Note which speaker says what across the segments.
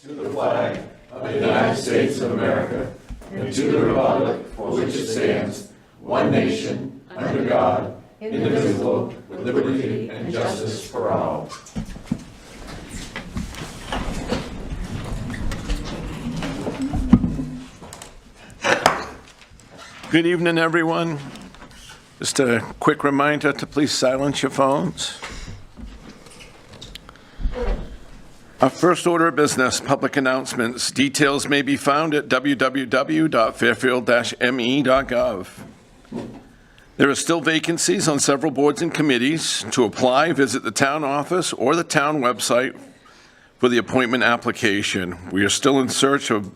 Speaker 1: to the flag of the United States of America and to the republic for which it stands, one nation, under God, indivisible, with liberty and justice for all.
Speaker 2: Good evening, everyone. Just a quick reminder to please silence your phones. Our first order of business, public announcements. Details may be found at www.fairfield-me.gov. There are still vacancies on several boards and committees. To apply, visit the town office or the town website for the appointment application. We are still in search of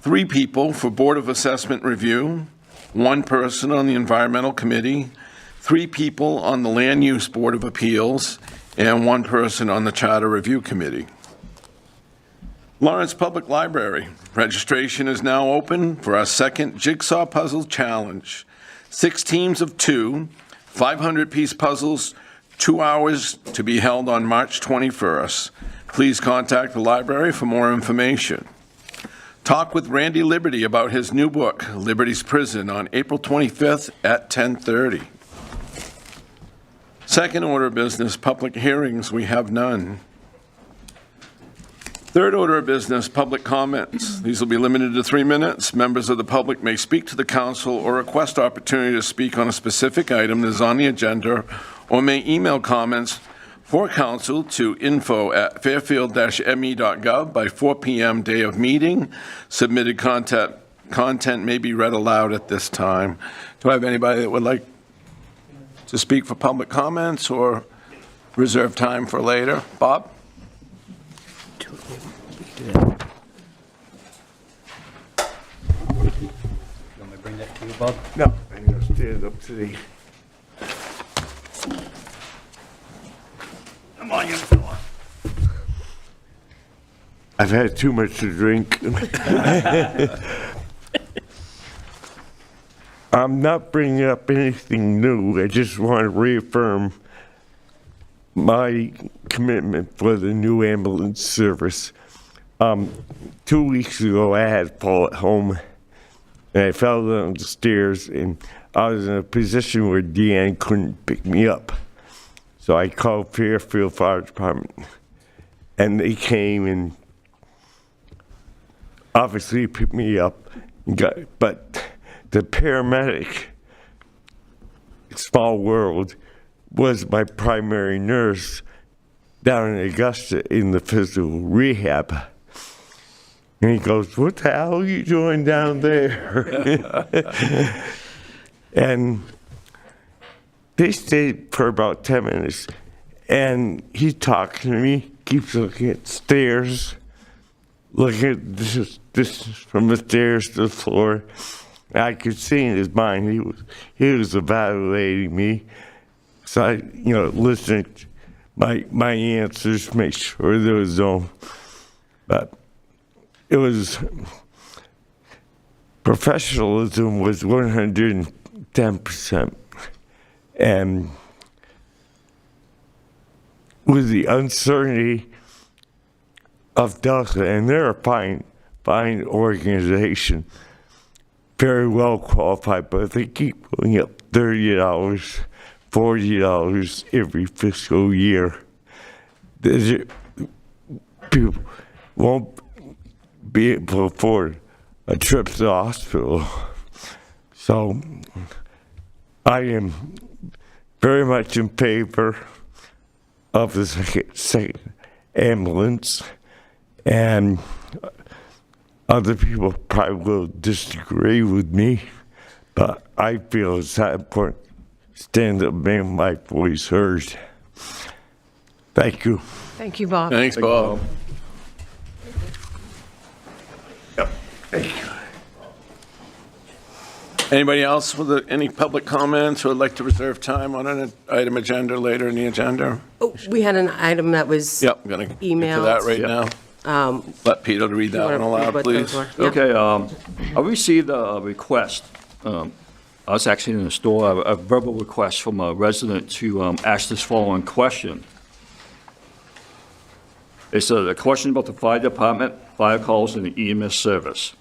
Speaker 2: 3 people for Board of Assessment Review, 1 person on the Environmental Committee, 3 people on the Land Use Board of Appeals, and 1 person on the Charter Review Committee. Lawrence Public Library. Registration is now open for our second Jigsaw Puzzle Challenge. 6 teams of 2, 500-piece puzzles, 2 hours to be held on March 21st. Please contact the library for more information. Talk with Randy Liberty about his new book, Liberty's Prison, on April 25th at 10:30. Second order of business, public hearings. We have none. Third order of business, public comments. These will be limited to 3 minutes. Members of the public may speak to the council or request opportunity to speak on a specific item that is on the agenda, or may email comments for council to info@fairfield-me.gov by 4 p.m. day of meeting. Submitted content may be read aloud at this time. Do I have anybody that would like to speak for public comments or reserve time for later? Bob?
Speaker 3: You want me to bring that to you, Bob?
Speaker 4: No, I'm going to stand up to the...
Speaker 3: Come on, young fella.
Speaker 4: I've had too much to drink. I'm not bringing up anything new. I just want to reaffirm my commitment for the new ambulance service. 2 weeks ago, I had to fall at home, and I fell down the stairs, and I was in a position where Deanne couldn't pick me up. So I called Fairfield Fire Department, and they came and obviously picked me up. But the paramedic, small world, was my primary nurse down in Augusta in the physical rehab. And he goes, "What the hell are you doing down there?" And they stayed for about 10 minutes, and he talked to me, keeps looking at stairs, looking at this from the stairs to the floor. I could see in his mind he was evaluating me. So I, listening to my answers, make sure there was no, but it was, professionalism was 110%. And with the uncertainty of Delta, and they're a fine organization, very well qualified, but they keep going up $30, $40 every fiscal year. People won't be able to afford a trip to the hospital. So I am very much in favor of the second ambulance, and other people probably will disagree with me, but I feel it's that important to stand up and make my voice heard. Thank you.
Speaker 5: Thank you, Bob.
Speaker 2: Thanks, Bob.
Speaker 4: Thank you.
Speaker 2: Anybody else with any public comments or would like to reserve time on an item agenda later in the agenda?
Speaker 5: Oh, we had an item that was
Speaker 2: Yep, I'm going to get to
Speaker 5: emailed.
Speaker 2: that right now. Let Peter read that one aloud, please.
Speaker 5: Yeah.
Speaker 6: Okay, I received a request. I was actually in the store, a verbal request from a resident to ask this following question. It's a question about the fire department, fire calls, and the EMS service.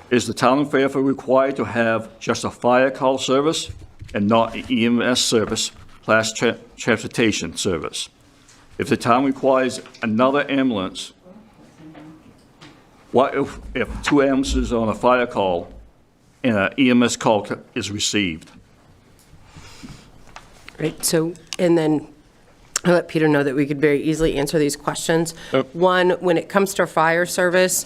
Speaker 6: Is the town of Fairfield required to have just a fire call service and not an EMS service plus transportation service? If the town requires another ambulance, what if 2 ambulances on a fire call and an EMS call is received?
Speaker 5: Right, so, and then I'll let Peter know that we could very easily answer these questions. One, when it comes to fire service,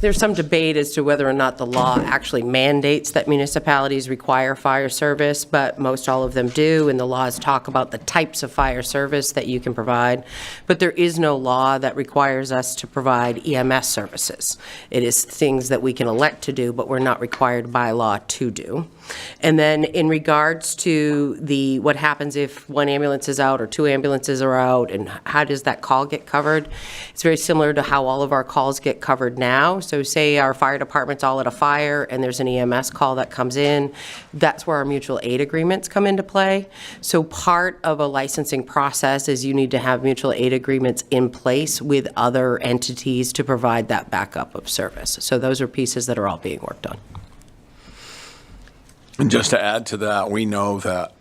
Speaker 5: there's some debate as to whether or not the law actually mandates that municipalities require fire service, but most all of them do, and the laws talk about the types of fire service that you can provide. But there is no law that requires us to provide EMS services. It is things that we can elect to do, but we're not required by law to do. And then in regards to what happens if 1 ambulance is out or 2 ambulances are out, and how does that call get covered? It's very similar to how all of our calls get covered now. So say our fire department's all at a fire and there's an EMS call that comes in, that's where our mutual aid agreements come into play. So part of a licensing process is you need to have mutual aid agreements in place with other entities to provide that backup of service. So those are pieces that are all being worked on.
Speaker 2: And just to add to that, we know that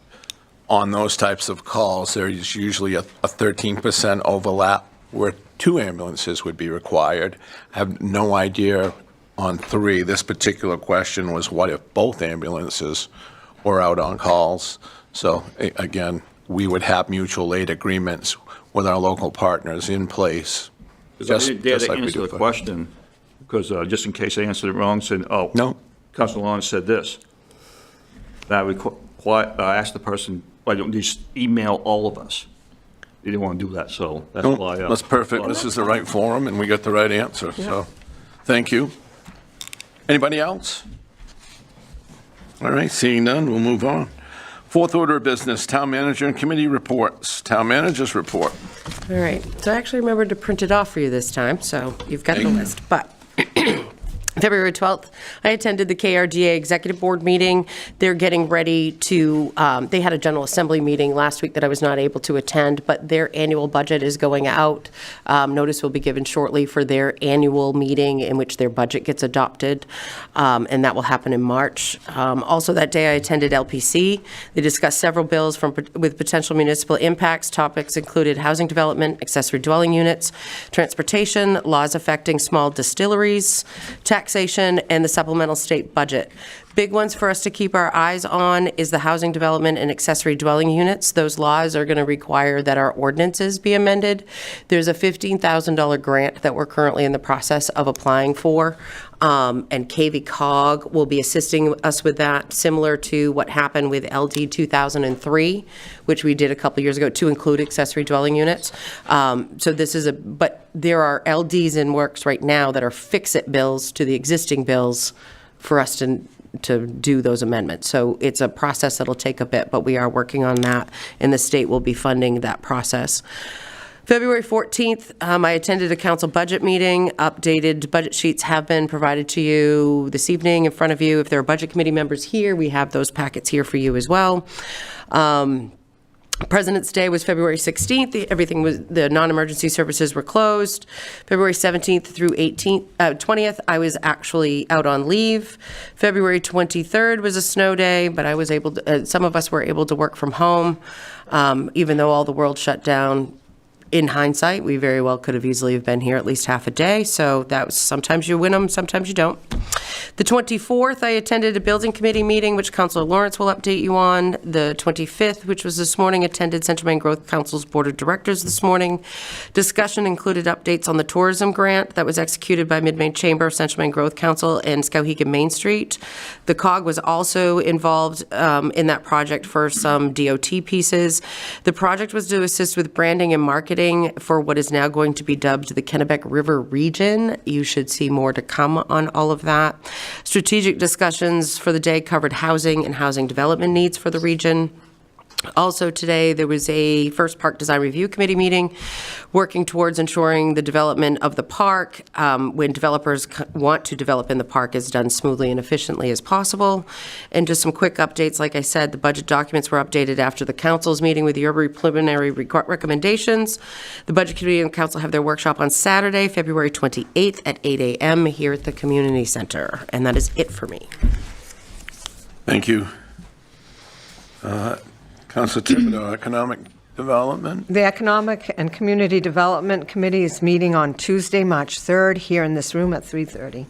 Speaker 2: on those types of calls, there is usually a 13% overlap where 2 ambulances would be required. I have no idea on 3. This particular question was what if both ambulances were out on calls? So again, we would have mutual aid agreements with our local partners in place.
Speaker 6: Because I didn't dare to answer the question, because just in case I answered it wrong, said, oh,
Speaker 2: No.
Speaker 6: Councilor Lawrence said this. That I asked the person, why don't you just email all of us? They didn't want to do that, so that's
Speaker 2: No,
Speaker 6: why.
Speaker 2: that's perfect. This is the right forum, and we got the right answer, so, thank you. Anybody else? All right, seeing none, we'll move on. 4th order of business, town manager and committee reports. Town manager's report.
Speaker 5: All right, so I actually remembered to print it off for you this time, so you've got the list, but February 12th, I attended the KRDA Executive Board meeting. They're getting ready to, they had a General Assembly meeting last week that I was not able to attend, but their annual budget is going out. Notice will be given shortly for their annual meeting in which their budget gets adopted, and that will happen in March. Also that day I attended LPC. They discussed several bills with potential municipal impacts. Topics included housing development, accessory dwelling units, transportation, laws affecting small distilleries, taxation, and the supplemental state budget. Big ones for us to keep our eyes on is the housing development and accessory dwelling units. Those laws are going to require that our ordinances be amended. There's a $15,000 grant that we're currently in the process of applying for, and KV-COG will be assisting us with that, similar to what happened with LD 2003, which we did a couple years ago to include accessory dwelling units. So this is but there are LDs in works right now that are fix-it bills to the existing bills for us to do those amendments. So it's a process that'll take a bit, but we are working on that, and the state will be funding that process. February 14th, I attended a council budget meeting. Updated budget sheets have been provided to you this evening in front of you. If there are budget committee members here, we have those packets here for you as well. President's Day was February 16th. The non-emergency services were closed. February 17th through 20th, I was actually out on leave. February 23rd was a snow day, but I was able to, some of us were able to work from home, even though all the world shut down. In hindsight, we very well could have easily have been here at least half a day, so that was, sometimes you win them, sometimes you don't. The 24th, I attended a building committee meeting, which Councilor Lawrence will update you on. The 25th, which was this morning, attended Central Maine Growth Council's Board of Directors this morning. Discussion included updates on the tourism grant that was executed by Mid-Maine Chamber, Central Maine Growth Council, and Skowhegan Main Street. The COG was also involved in that project for some DOT pieces. The project was to assist with branding and marketing for what is now going to be dubbed the Kennebec River region. You should see more to come on all of that. Strategic discussions for the day covered housing and housing development needs for the region. Also today, there was a First Park Design Review Committee meeting working towards ensuring the development of the park, when developers want to develop in the park, is done smoothly and efficiently as possible. And just some quick updates. Like I said, the budget documents were updated after the council's meeting with your preliminary recommendations. The Budget Committee and Council have their workshop on Saturday, February 28th at 8 a.m. here at the Community Center. And that is it for me.
Speaker 2: Thank you. Councilor Thibodeau, Economic Development.
Speaker 7: The Economic and Community Development Committee is meeting on Tuesday, March 3rd, here in this room at 3:30.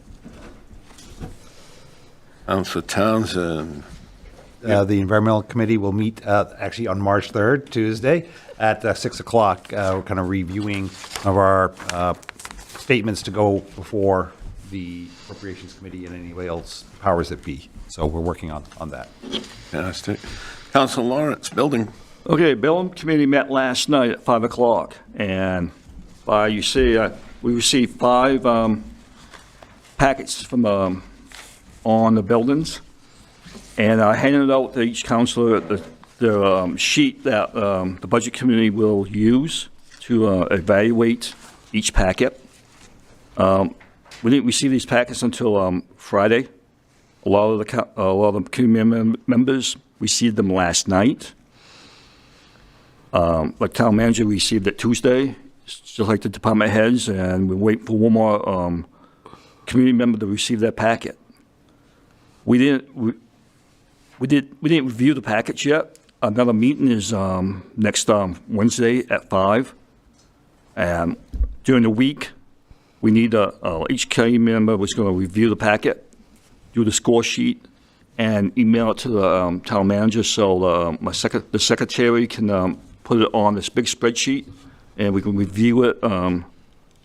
Speaker 2: Councilor Townsend.
Speaker 3: The Environmental Committee will meet actually on March 3rd, Tuesday, at 6 o'clock. We're kind of reviewing of our statements to go before the Appropriations Committee and any else powers that be. So we're working on that.
Speaker 2: Fantastic. Councilor Lawrence, Building.
Speaker 6: Okay, Building Committee met last night at 5 o'clock, and you see, we received 5 packets from on the buildings, and I handed out to each councilor the sheet that the Budget Committee will use to evaluate each packet. We didn't receive these packets until Friday. A lot of the committee members received them last night. But town manager received it Tuesday, just like the department heads, and we're waiting for one more community member to receive that packet. We didn't review the package yet. Another meeting is next Wednesday at 5. And during the week, we need each committee member was going to review the packet, do the score sheet, and email it to the town manager so the secretary can put it on this big spreadsheet, and we can review it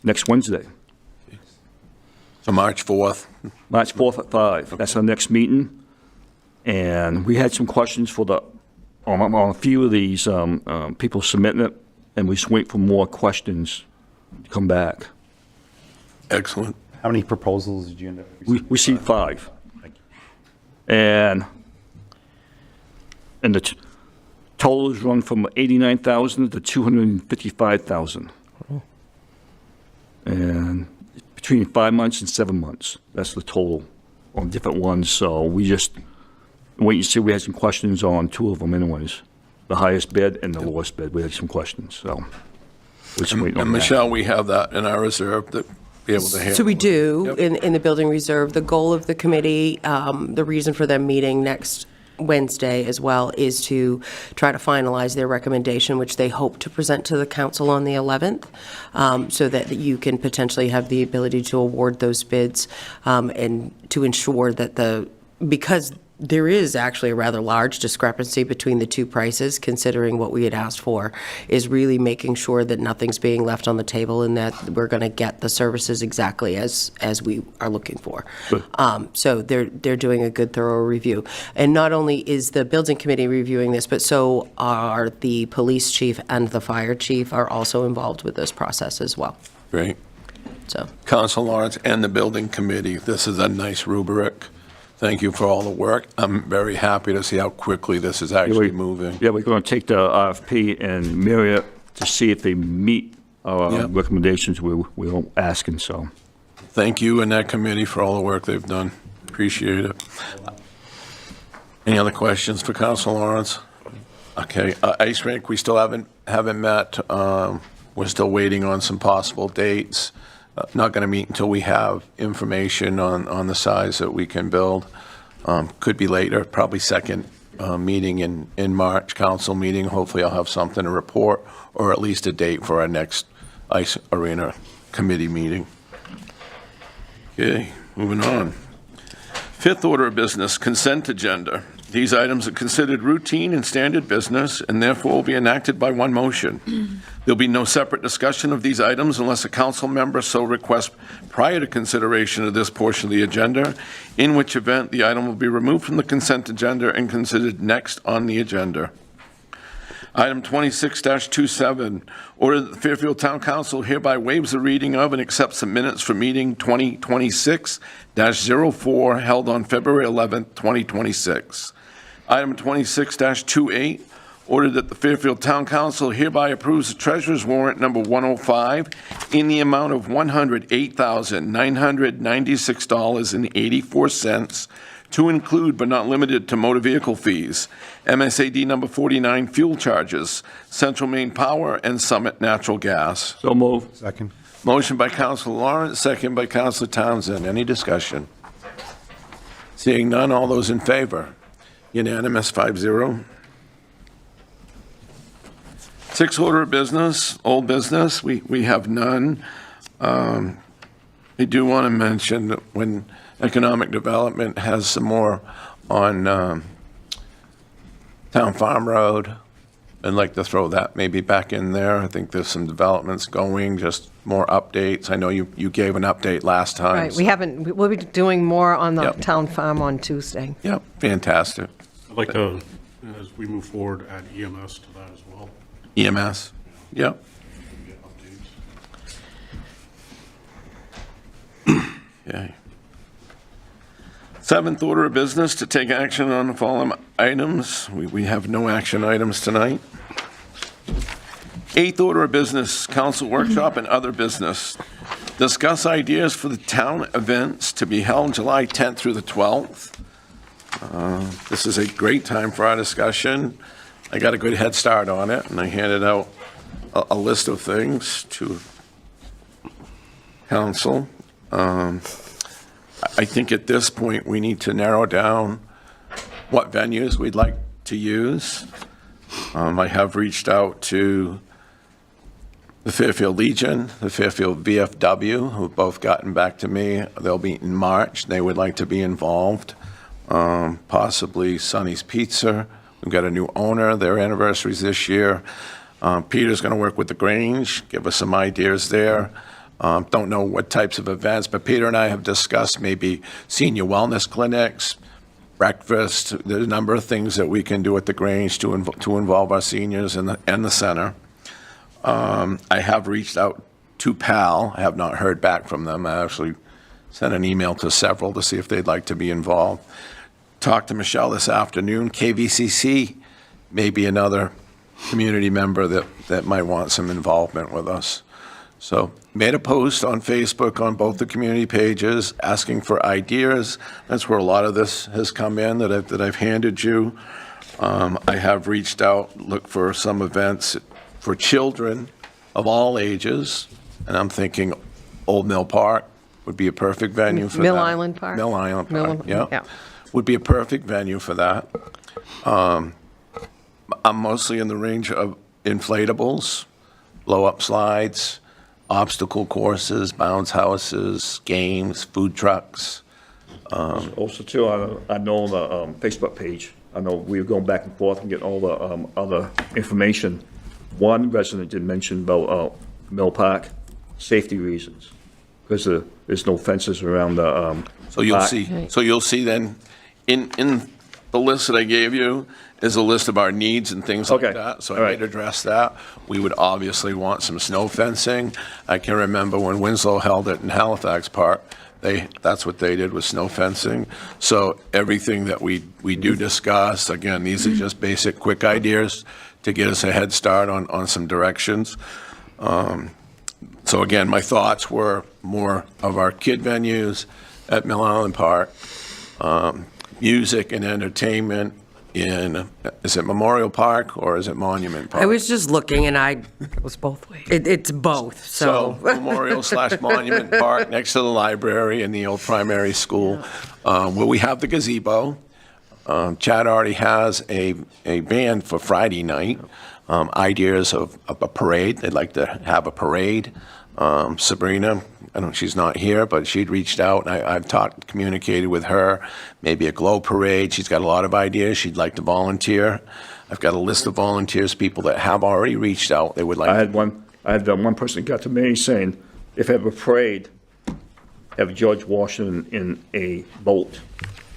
Speaker 6: next Wednesday.
Speaker 2: So March 4th.
Speaker 6: March 4th at 5. That's our next meeting. And we had some questions on a few of these people submitting it, and we just wait for more questions to come back.
Speaker 2: Excellent.
Speaker 3: How many proposals did you end up
Speaker 6: We received 5. And the total is run from 89,000 to 255,000. And between 5 months and 7 months, that's the total on different ones. So we just wait and see. We had some questions on 2 of them anyways. The highest bid and the lowest bid. We had some questions, so we're just waiting on
Speaker 2: And
Speaker 6: that.
Speaker 2: Michelle, we have that in our reserve to be able to handle.
Speaker 5: So we do,
Speaker 2: Yep.
Speaker 5: in the building reserve. The goal of the committee, the reason for them meeting next Wednesday as well, is to try to finalize their recommendation, which they hope to present to the council on the 11th, so that you can potentially have the ability to award those bids, and to ensure that because there is actually a rather large discrepancy between the two prices, considering what we had asked for, is really making sure that nothing's being left on the table and that we're going to get the services exactly as we are looking for. So they're doing a good, thorough review. And not only is the building committee reviewing this, but so are the police chief and the fire chief are also involved with this process as well.
Speaker 2: Great.
Speaker 5: So
Speaker 2: Councilor Lawrence and the Building Committee, this is a nice rubric. Thank you for all the work. I'm very happy to see how quickly this is actually moving.
Speaker 6: Yeah, we're going to take the RFP and mirror it to see if they meet our
Speaker 2: Yep.
Speaker 6: recommendations we're asking, so.
Speaker 2: Thank you and that committee for all the work they've done. Appreciate it. Any other questions for Councilor Lawrence? Okay, ice rink, we still haven't met. We're still waiting on some possible dates. Not going to meet until we have information on the size that we can build. Could be later, probably second meeting in March, council meeting. Hopefully I'll have something to report, or at least a date for our next ice arena committee meeting. Okay, moving on. Fifth order of business, consent agenda. These items are considered routine and standard business and therefore will be enacted by one motion. There'll be no separate discussion of these items unless a council member so requests prior to consideration of this portion of the agenda, in which event the item will be removed from the consent agenda and considered next on the agenda. Item 26-27, order that the Fairfield Town Council hereby waives the reading of and accepts the minutes for meeting 2026-04 held on February 11th, 2026. Item 26-28, Ordered that the Fairfield Town Council hereby approves the treasurer's warrant number 105 in the amount of $108,996.84 to include but not limited to motor vehicle fees, MSAD number 49 fuel charges, Central Maine Power, and Summit Natural Gas.
Speaker 6: So move.
Speaker 3: Second.
Speaker 2: Motion by Councilor Lawrence, second by Councilor Townsend. Any discussion? Seeing none, all those in favor? Unanimous, 5-0. 6, order of business, old business, we have none. I do want to mention that when Economic Development has some more on Town Farm Road, I'd like to throw that maybe back in there. I think there's some developments going, just more updates. I know you gave an update last time.
Speaker 7: Right, we'll be doing more on the
Speaker 2: Yep.
Speaker 7: town farm on Tuesday.
Speaker 2: Yep, fantastic.
Speaker 8: I'd like to, as we move forward, add EMS to that as well.
Speaker 2: EMS, yep.
Speaker 8: Get updates.
Speaker 2: Okay. 7th order of business, to take action on the following items. We have no action items tonight. 8th order of business, council workshop and other business. Discuss ideas for the town events to be held July 10th through the 12th. This is a great time for our discussion. I got a good head start on it, and I handed out a list of things to council. I think at this point, we need to narrow down what venues we'd like to use. I have reached out to the Fairfield Legion, the Fairfield VFW, who've both gotten back to me. They'll be in March. They would like to be involved. Possibly Sonny's Pizza. We've got a new owner. Their anniversary's this year. Peter's going to work with the Grange, give us some ideas there. Don't know what types of events, but Peter and I have discussed maybe senior wellness clinics, breakfast. There's a number of things that we can do at the Grange to involve our seniors and the center. I have reached out to PAL. I have not heard back from them. I actually sent an email to several to see if they'd like to be involved. Talked to Michelle this afternoon. KVCC may be another community member that might want some involvement with us. So made a post on Facebook on both the community pages asking for ideas. That's where a lot of this has come in that I've handed you. I have reached out, looked for some events for children of all ages, and I'm thinking Old Mill Park would be a perfect venue for that.
Speaker 7: Mill Island Park?
Speaker 2: Mill Island
Speaker 7: Mill-
Speaker 2: Park, yeah.
Speaker 7: yeah.
Speaker 2: Would be a perfect venue for that. I'm mostly in the range of inflatables, blow-up slides, obstacle courses, bounce houses, games, food trucks.
Speaker 6: Also, too, I know the Facebook page, I know we were going back and forth and getting all the other information. One resident did mention about Mill Park, safety reasons, because there's no fences around the
Speaker 2: So you'll
Speaker 6: park.
Speaker 2: see, then, in the list that I gave you is a list of our needs and things like
Speaker 6: Okay,
Speaker 2: that. So
Speaker 6: all
Speaker 2: I
Speaker 6: right.
Speaker 2: did address that. We would obviously want some snow fencing. I can remember when Winslow held it in Halifax Park, that's what they did with snow fencing. So everything that we do discuss, again, these are just basic, quick ideas to get us a head start on some directions. So again, my thoughts were more of our kid venues at Mill Island Park, music and entertainment in, is it Memorial Park or is it Monument Park?
Speaker 5: I was just looking, and
Speaker 7: It was both ways.
Speaker 5: it's both,
Speaker 2: So
Speaker 5: so.
Speaker 2: Memorial/Monument Park next to the library and the old primary school, where we have the gazebo. Chad already has a band for Friday night. Ideas of a parade. They'd like to have a parade. Sabrina, I don't, she's not here, but she'd reached out. I've communicated with her. Maybe a glow parade. She's got a lot of ideas. She'd like to volunteer. I've got a list of volunteers, people that have already reached out. They would like.
Speaker 6: I had one person that got to me saying, if I have a parade, have George Washington in a boat.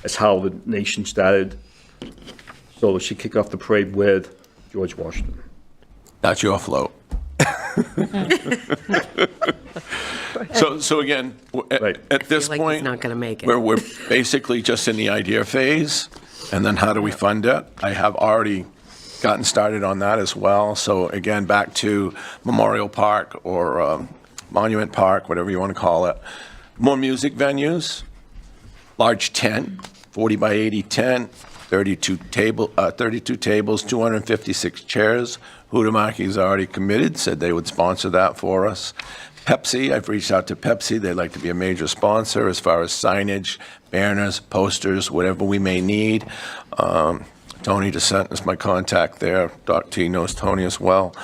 Speaker 6: That's how the nation started. So she kicked off the parade with George Washington.
Speaker 2: That's your float. So again,
Speaker 6: Right.
Speaker 2: at this
Speaker 5: Like he's
Speaker 2: point,
Speaker 5: not gonna make it.
Speaker 2: we're basically just in the idea phase, and then how do we fund it? I have already gotten started on that as well. So again, back to Memorial Park or Monument Park, whatever you want to call it. More music venues, large tent, 40 by 80 tent, 32 tables, 256 chairs. Hudemaki's already committed, said they would sponsor that for us. Pepsi, I've reached out to Pepsi. They'd like to be a major sponsor as far as signage, banners, posters, whatever we may need. Tony DeSent is my contact there. Doc T knows Tony as well.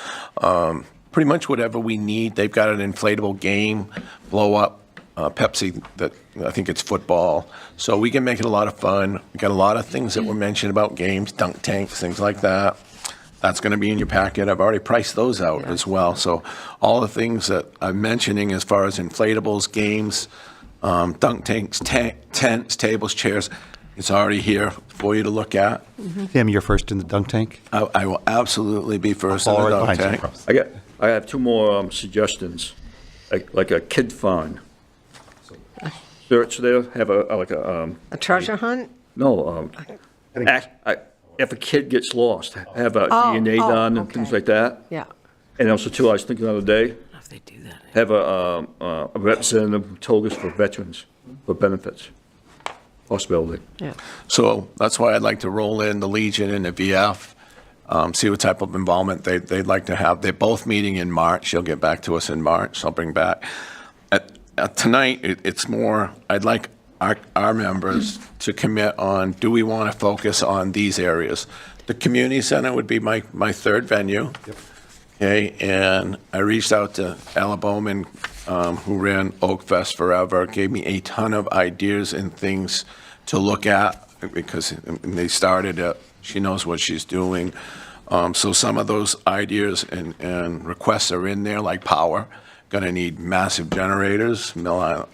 Speaker 2: Pretty much whatever we need. They've got an inflatable game, blow up. Pepsi, that I think it's football. So we can make it a lot of fun. We got a lot of things that were mentioned about games, dunk tanks, things like that. That's going to be in your packet. I've already priced those out as well. So all the things that I'm mentioning as far as inflatables, games, dunk tanks, tents, tables, chairs, it's already here for you to look at.
Speaker 3: Tim, you're first in the dunk tank?
Speaker 2: I will absolutely be first in
Speaker 3: All
Speaker 2: the
Speaker 3: right
Speaker 2: dunk
Speaker 3: behind
Speaker 2: tank.
Speaker 3: you.
Speaker 6: I have two more suggestions, like a kid fun. Search there, have
Speaker 7: A treasure hunt?
Speaker 6: if a kid gets lost, have a
Speaker 7: Oh,
Speaker 6: DNA
Speaker 7: oh,
Speaker 6: done and things
Speaker 7: okay.
Speaker 6: like that.
Speaker 7: Yeah.
Speaker 6: And also too, I was thinking the other day,
Speaker 5: If they do that.
Speaker 6: have a representative who told us for veterans, for benefits, possibility.
Speaker 7: Yeah.
Speaker 2: So that's why I'd like to roll in the Legion and the VF, see what type of involvement they'd like to have. They're both meeting in March. She'll get back to us in March. I'll bring back. Tonight, it's more, I'd like our members to commit on, do we want to focus on these areas? The community center would be my third venue. Okay, and I reached out to Ella Bowman, who ran Oak Fest forever, gave me a ton of ideas and things to look at because they started it. She knows what she's doing. So some of those ideas and requests are in there, like power. Going to need massive generators. Mill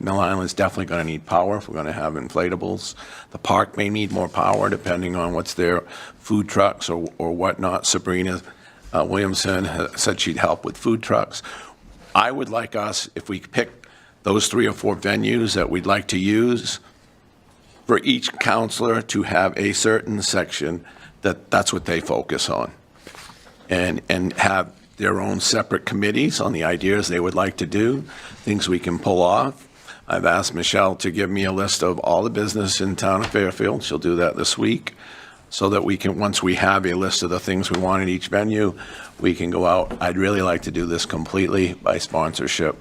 Speaker 2: Island's definitely going to need power if we're going to have inflatables. The park may need more power depending on what's there, food trucks or whatnot. Sabrina Williamson said she'd help with food trucks. I would like us, if we pick those 3 or 4 venues that we'd like to use, for each counselor to have a certain section that's what they focus on, and have their own separate committees on the ideas they would like to do, things we can pull off. I've asked Michelle to give me a list of all the business in town of Fairfield. She'll do that this week, so that we can, once we have a list of the things we want at each venue, we can go out. I'd really like to do this completely by sponsorship.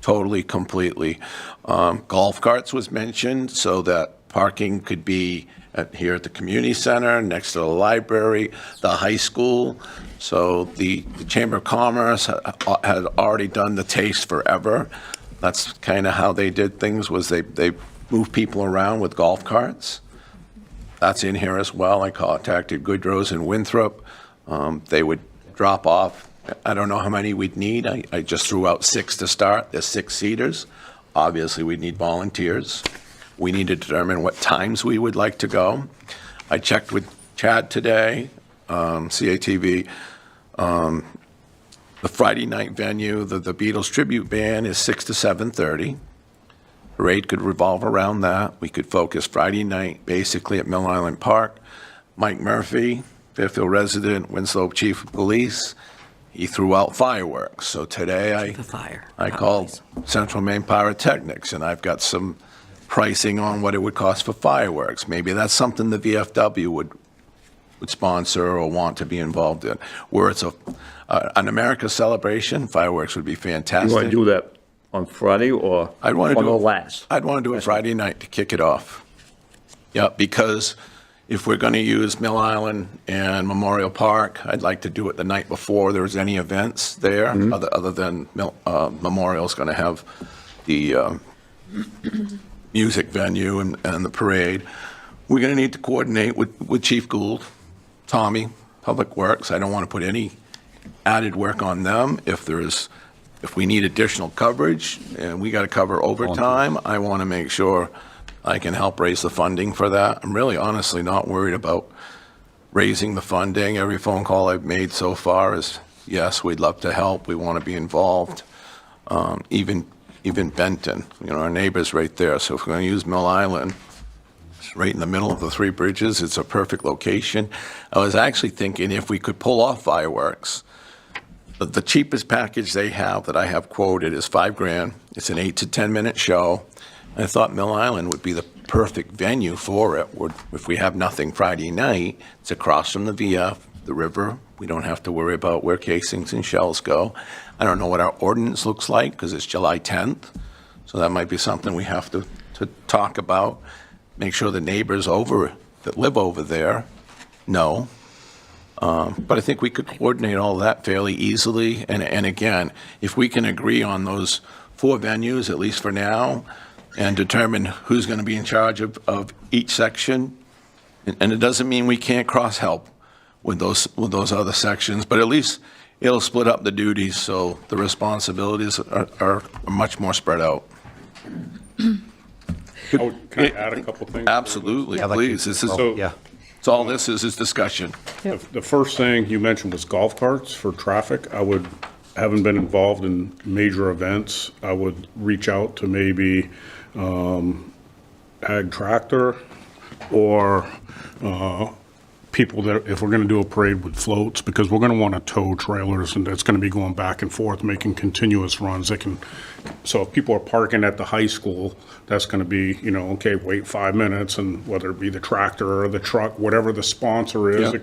Speaker 2: Totally, completely. Golf carts was mentioned, so that parking could be here at the community center, next to the library, the high school. So the Chamber of Commerce had already done the taste forever. That's kind of how they did things, was they moved people around with golf carts. That's in here as well. I contacted Goodrose and Winthrop. They would drop off. I don't know how many we'd need. I just threw out 6 to start. There's 6 seaters. Obviously, we'd need volunteers. We need to determine what times we would like to go. I checked with Chad today, CATV. The Friday night venue, the Beatles tribute band is 6 to 7:30. Parade could revolve around that. We could focus Friday night basically at Mill Island Park. Mike Murphy, Fairfield resident, Winslow Chief of Police, he threw out fireworks. So today
Speaker 5: The fire.
Speaker 2: I called Central Maine Pyrotechnics, and I've got some pricing on what it would cost for fireworks. Maybe that's something the VFW would sponsor or want to be involved in. Where it's an America celebration, fireworks would be fantastic.
Speaker 6: You want to do that on Friday or
Speaker 2: I'd want to
Speaker 6: on
Speaker 2: do
Speaker 6: the
Speaker 2: it
Speaker 6: last?
Speaker 2: I'd want to do it Friday night to kick it off. Yeah, because if we're going to use Mill Island and Memorial Park, I'd like to do it the night before there's any events there, other than Memorial's going to have the music venue and the parade. We're going to need to coordinate with Chief Gould, Tommy, Public Works. I don't want to put any added work on them. If we need additional coverage and we got to cover overtime, I want to make sure I can help raise the funding for that. I'm really honestly not worried about raising the funding. Every phone call I've made so far is, yes, we'd love to help. We want to be involved. Even Benton, our neighbor's right there. So if we're going to use Mill Island, It's right in the middle of the three bridges. It's a perfect location. I was actually thinking if we could pull off fireworks, the cheapest package they have that I have quoted is $5,000. It's an 8 to 10 minute show. I thought Mill Island would be the perfect venue for it. If we have nothing Friday night, it's across from the VF, the river. We don't have to worry about where casings and shells go. I don't know what our ordinance looks like because it's July 10th. So that might be something we have to talk about. Make sure the neighbors that live over there know. But I think we could coordinate all that fairly easily. And again, if we can agree on those 4 venues, at least for now, and determine who's going to be in charge of each section, and it doesn't mean we can't cross-help with those other sections, but at least it'll split up the duties so the responsibilities are much more spread out.
Speaker 8: Can I add a couple things?
Speaker 2: Absolutely,
Speaker 3: I'd like
Speaker 2: please.
Speaker 3: to-
Speaker 2: This is,
Speaker 8: So-
Speaker 3: Yeah.
Speaker 2: it's all this is discussion.
Speaker 8: The first thing you mentioned was golf carts for traffic. Having been involved in major events, I would reach out to maybe Ag Tractor or people that, if we're going to do a parade with floats, because we're going to want to tow trailers, and it's going to be going back and forth, making continuous runs. So if people are parking at the high school, that's going to be, okay, wait 5 minutes, and whether it be the tractor or the truck, whatever the sponsor is,
Speaker 2: Yeah.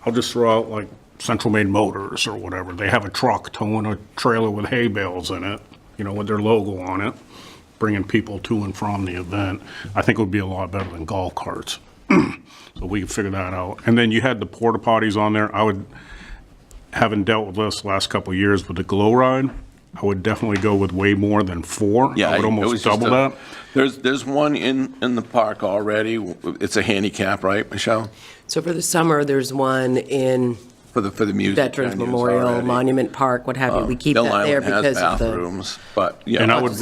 Speaker 8: I'll just throw out like Central Maine Motors or whatever. They have a truck towing a trailer with hay bales in it, with their logo on it, bringing people to and from the event. I think it would be a lot better than golf carts. So we can figure that out. And then you had the porta potties on there. Having dealt with this the last couple of years with the Glow Ride, I would definitely go with way more than 4.
Speaker 2: Yeah,
Speaker 8: I would
Speaker 2: it was
Speaker 8: almost
Speaker 2: just
Speaker 8: double that.
Speaker 2: There's one in the park already. It's a handicap, right, Michelle?
Speaker 5: So for the summer, there's one in
Speaker 2: For the music
Speaker 5: Veterans
Speaker 2: venues
Speaker 5: Memorial,
Speaker 2: already.
Speaker 5: Monument Park, what have you. We keep
Speaker 2: Mill
Speaker 5: that there
Speaker 2: Island has
Speaker 5: because of the,
Speaker 2: bathrooms, but yeah.
Speaker 8: And I would
Speaker 5: Lots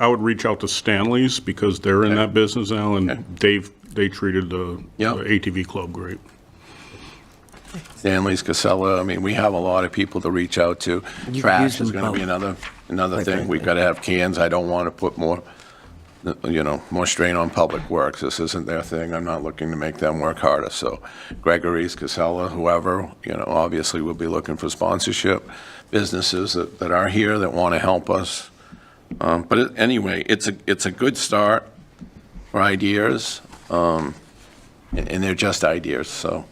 Speaker 5: of
Speaker 8: reach out to Stanley's because they're in that business now, and
Speaker 2: Okay.
Speaker 8: they treated the
Speaker 2: Yeah.
Speaker 8: ATV club great.
Speaker 2: Stanley's, Casella, I mean, we have a lot of people to reach out to.
Speaker 5: You
Speaker 2: Trash
Speaker 5: use
Speaker 2: is
Speaker 5: them
Speaker 2: gonna be
Speaker 5: both.
Speaker 2: another
Speaker 5: Quite
Speaker 2: thing.
Speaker 5: frankly.
Speaker 2: We've gotta have cans. I don't wanna put more strain on Public Works. This isn't their thing. I'm not looking to make them work harder. So Gregory's, Casella, whoever, obviously we'll be looking for sponsorship, businesses that are here that wanna help us. Anyway, it's a good start for ideas, and they're just ideas, so.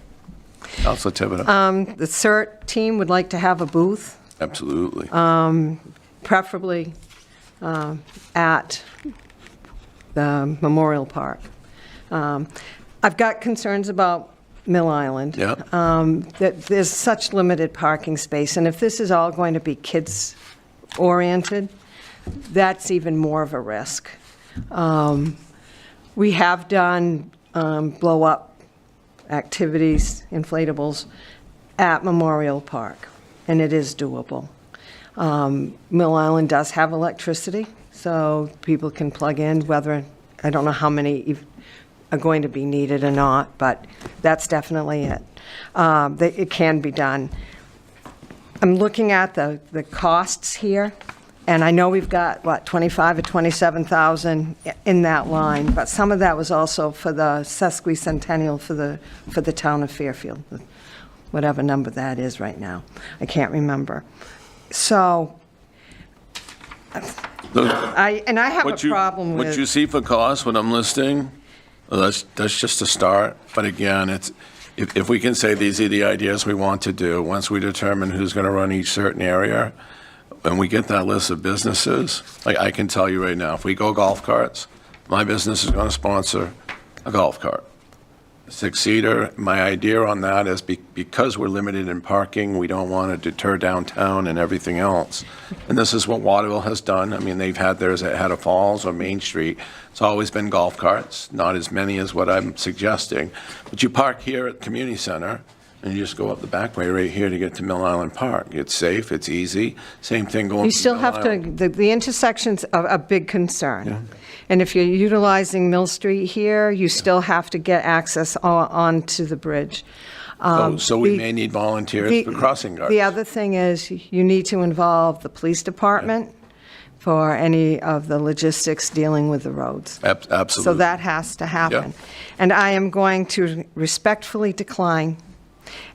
Speaker 2: Councilor Thibodeau?
Speaker 7: The CERT team would like to have a booth,
Speaker 2: Absolutely.
Speaker 7: preferably at the Memorial Park. I've got concerns about Mill Island.
Speaker 2: Yeah.
Speaker 7: That there's such limited parking space, and if this is all going to be kids-oriented, that's even more of a risk. We have done blow-up activities, inflatables, at Memorial Park, and it is doable. Mill Island does have electricity, so people can plug in, I don't know how many are going to be needed or not, but that's definitely it. It can be done. I'm looking at the costs here, and I know we've got, $25,000 or $27,000 in that line, but some of that was also for the sesquicentennial for the town of Fairfield, whatever number that is right now. I can't remember. So, I have a problem with...
Speaker 2: What you see for cost, what I'm listing, well, that's just a start. But again, if we can say these are the ideas we want to do, once we determine who's going to run each certain area, and we get that list of businesses, like I can tell you right now, if we go golf carts, my business is going to sponsor a golf cart. Six-seater, my idea on that is because we're limited in parking, we don't want to deter downtown and everything else. And this is what Waterville has done. I mean, they've had theirs at Hedda Falls or Main Street. It's always been golf carts, not as many as what I'm suggesting. But you park here at Community Center, and you just go up the back way right here to get to Mill Island Park. It's safe, it's easy. Same thing going
Speaker 7: You
Speaker 2: from
Speaker 7: still
Speaker 2: Mill
Speaker 7: have
Speaker 2: Island.
Speaker 7: the intersections are a big concern. And if you're utilizing Mill Street here, you still have to get access onto the bridge.
Speaker 2: So we
Speaker 7: the-
Speaker 2: may need volunteers for crossing guards.
Speaker 7: The other thing is, you need to involve the police department, for any of the logistics dealing with the roads.
Speaker 2: Absolutely.
Speaker 7: So that has to happen. And I am going to respectfully decline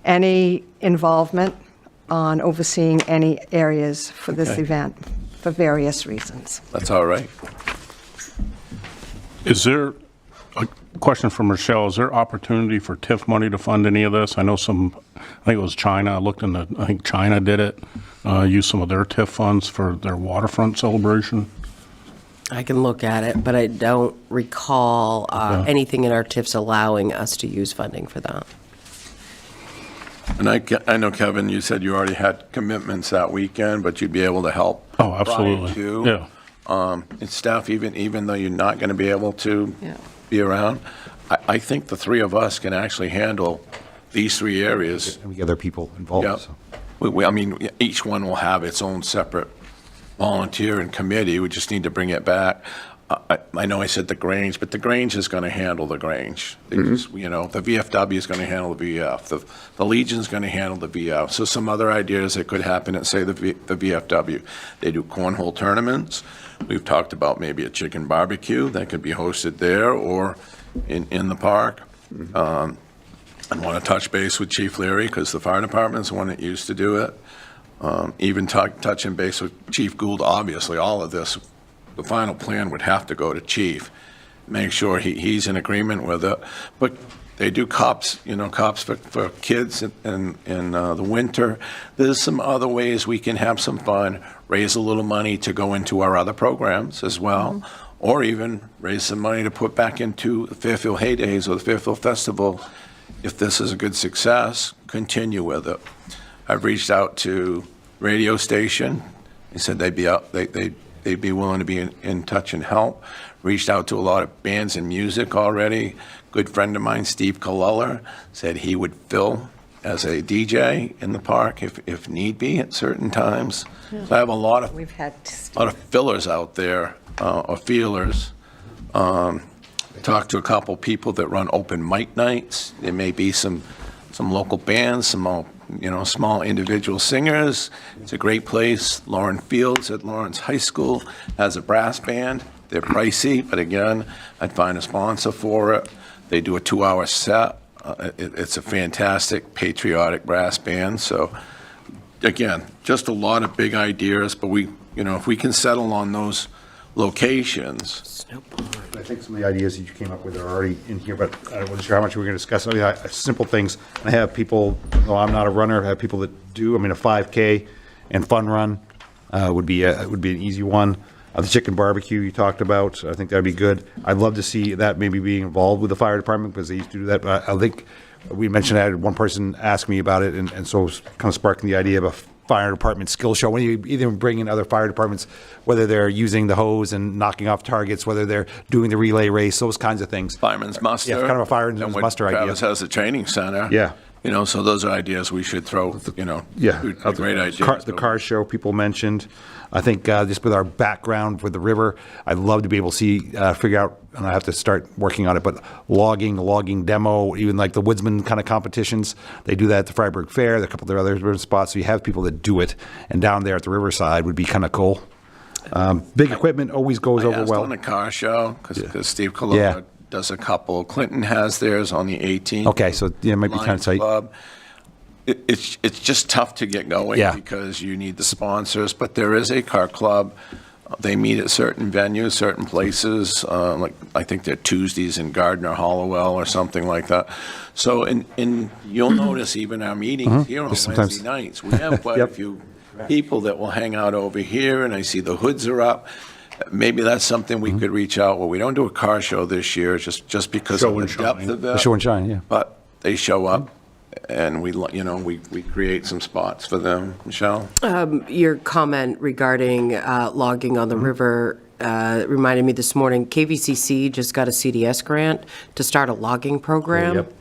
Speaker 7: any involvement on overseeing any areas for this
Speaker 2: Okay.
Speaker 7: event for various reasons.
Speaker 2: That's all right.
Speaker 8: Is there, a question from Rochelle, is there opportunity for TIF money to fund any of this? I know I think it was China, I think China did it, used some of their TIF funds for their waterfront celebration.
Speaker 5: I can look at it, but I don't recall anything in our TIFs allowing us to use funding for that.
Speaker 2: And I know, Kevin, you said you already had commitments that weekend, but you'd be able to help.
Speaker 8: Oh, absolutely.
Speaker 2: prior to.
Speaker 8: Yeah.
Speaker 2: And staff, even though you're not going to be able to
Speaker 5: Yeah.
Speaker 2: be around, I think the three of us can actually handle these three areas.
Speaker 3: And we get other people involved.
Speaker 2: Yep.
Speaker 3: So.
Speaker 2: I mean, each one will have its own separate volunteer and committee. We just need to bring it back. I know I said the Grange, but the Grange is going to handle the Grange. They just, the VFW is going to handle the VF. The Legion's going to handle the VF. So some other ideas that could happen at, say, the VFW. They do cornhole tournaments. We've talked about maybe a chicken barbecue that could be hosted there or in the park. I want to touch base with Chief Leary because the fire department's the one that used to do it. Even touching base with Chief Gould, obviously, all of this, the final plan would have to go to Chief, make sure he's in agreement with it. But they do cops for kids in the winter. There's some other ways we can have some fun, raise a little money to go into our other programs as well, or even raise some money to put back into the Fairfield Heydays or the Fairfield Festival. If this is a good success, continue with it. I've reached out to radio station. They said they'd be willing to be in touch and help. Reached out to a lot of bands and music already. Good friend of mine, Steve Colella, said he would fill as a DJ in the park if need be at certain times. So I have a lot of
Speaker 7: We've had
Speaker 2: fillers out there, or feelers. Talked to a couple people that run open mic nights. There may be some local bands, some small individual singers. It's a great place. Lauren Fields at Lawrence High School has a brass band. They're pricey, but again, I'd find a sponsor for it. They do a 2-hour set. It's a fantastic patriotic brass band. So again, just a lot of big ideas, but if we can settle on those locations.
Speaker 3: I think some of the ideas that you came up with are already in here, but I wasn't sure how much we were going to discuss. I mean, simple things. I have people, though I'm not a runner, I have people that do. I mean, a 5K and fun run would be an easy one. The chicken barbecue you talked about, I think that'd be good. I'd love to see that maybe being involved with the fire department because they used to do that. But I think we mentioned I had one person ask me about it, and so it's kind of sparking the idea of a fire department skill show. When you either bring in other fire departments, whether they're using the hose and knocking off targets, whether they're doing the relay race, those kinds of things.
Speaker 2: Fireman's muster.
Speaker 3: Yeah, kind of a fireman's muster idea.
Speaker 2: Travis has a training center.
Speaker 3: Yeah.
Speaker 2: So those are ideas we should throw,
Speaker 3: Yeah,
Speaker 2: great ideas.
Speaker 3: The car show people mentioned. I think just with our background with the river, I'd love to be able to see, figure out, and I have to start working on it, but logging demo, even like the woodsman kind of competitions. They do that at the Freiburg Fair. There are a couple of other river spots. So you have people that do it, and down there at the riverside would be kind of cool. Big equipment always goes over well.
Speaker 2: on the car show, because Steve Colonna does a couple. Clinton has theirs on the 18th.
Speaker 3: Okay, so yeah, it might be kind of tight.
Speaker 2: Club. It's just tough to get going because you need the sponsors, but there is a car club. They meet at certain venues, certain places, like I think they're Tuesdays in Gardner, Hollowell, or something like that. So, and you'll notice even our meetings here on Wednesday nights, we have quite a few people that will hang out over here, and I see the hoods are up. Maybe that's something we could reach out. Well, we don't do a car show this year just because of the depth of it.
Speaker 3: Show and shine, yeah.
Speaker 2: But they show up, and we create some spots for them. Michelle?
Speaker 5: Your comment regarding logging on the river reminded me this morning, KVCC just got a CDS grant to start a logging program.
Speaker 3: Yep.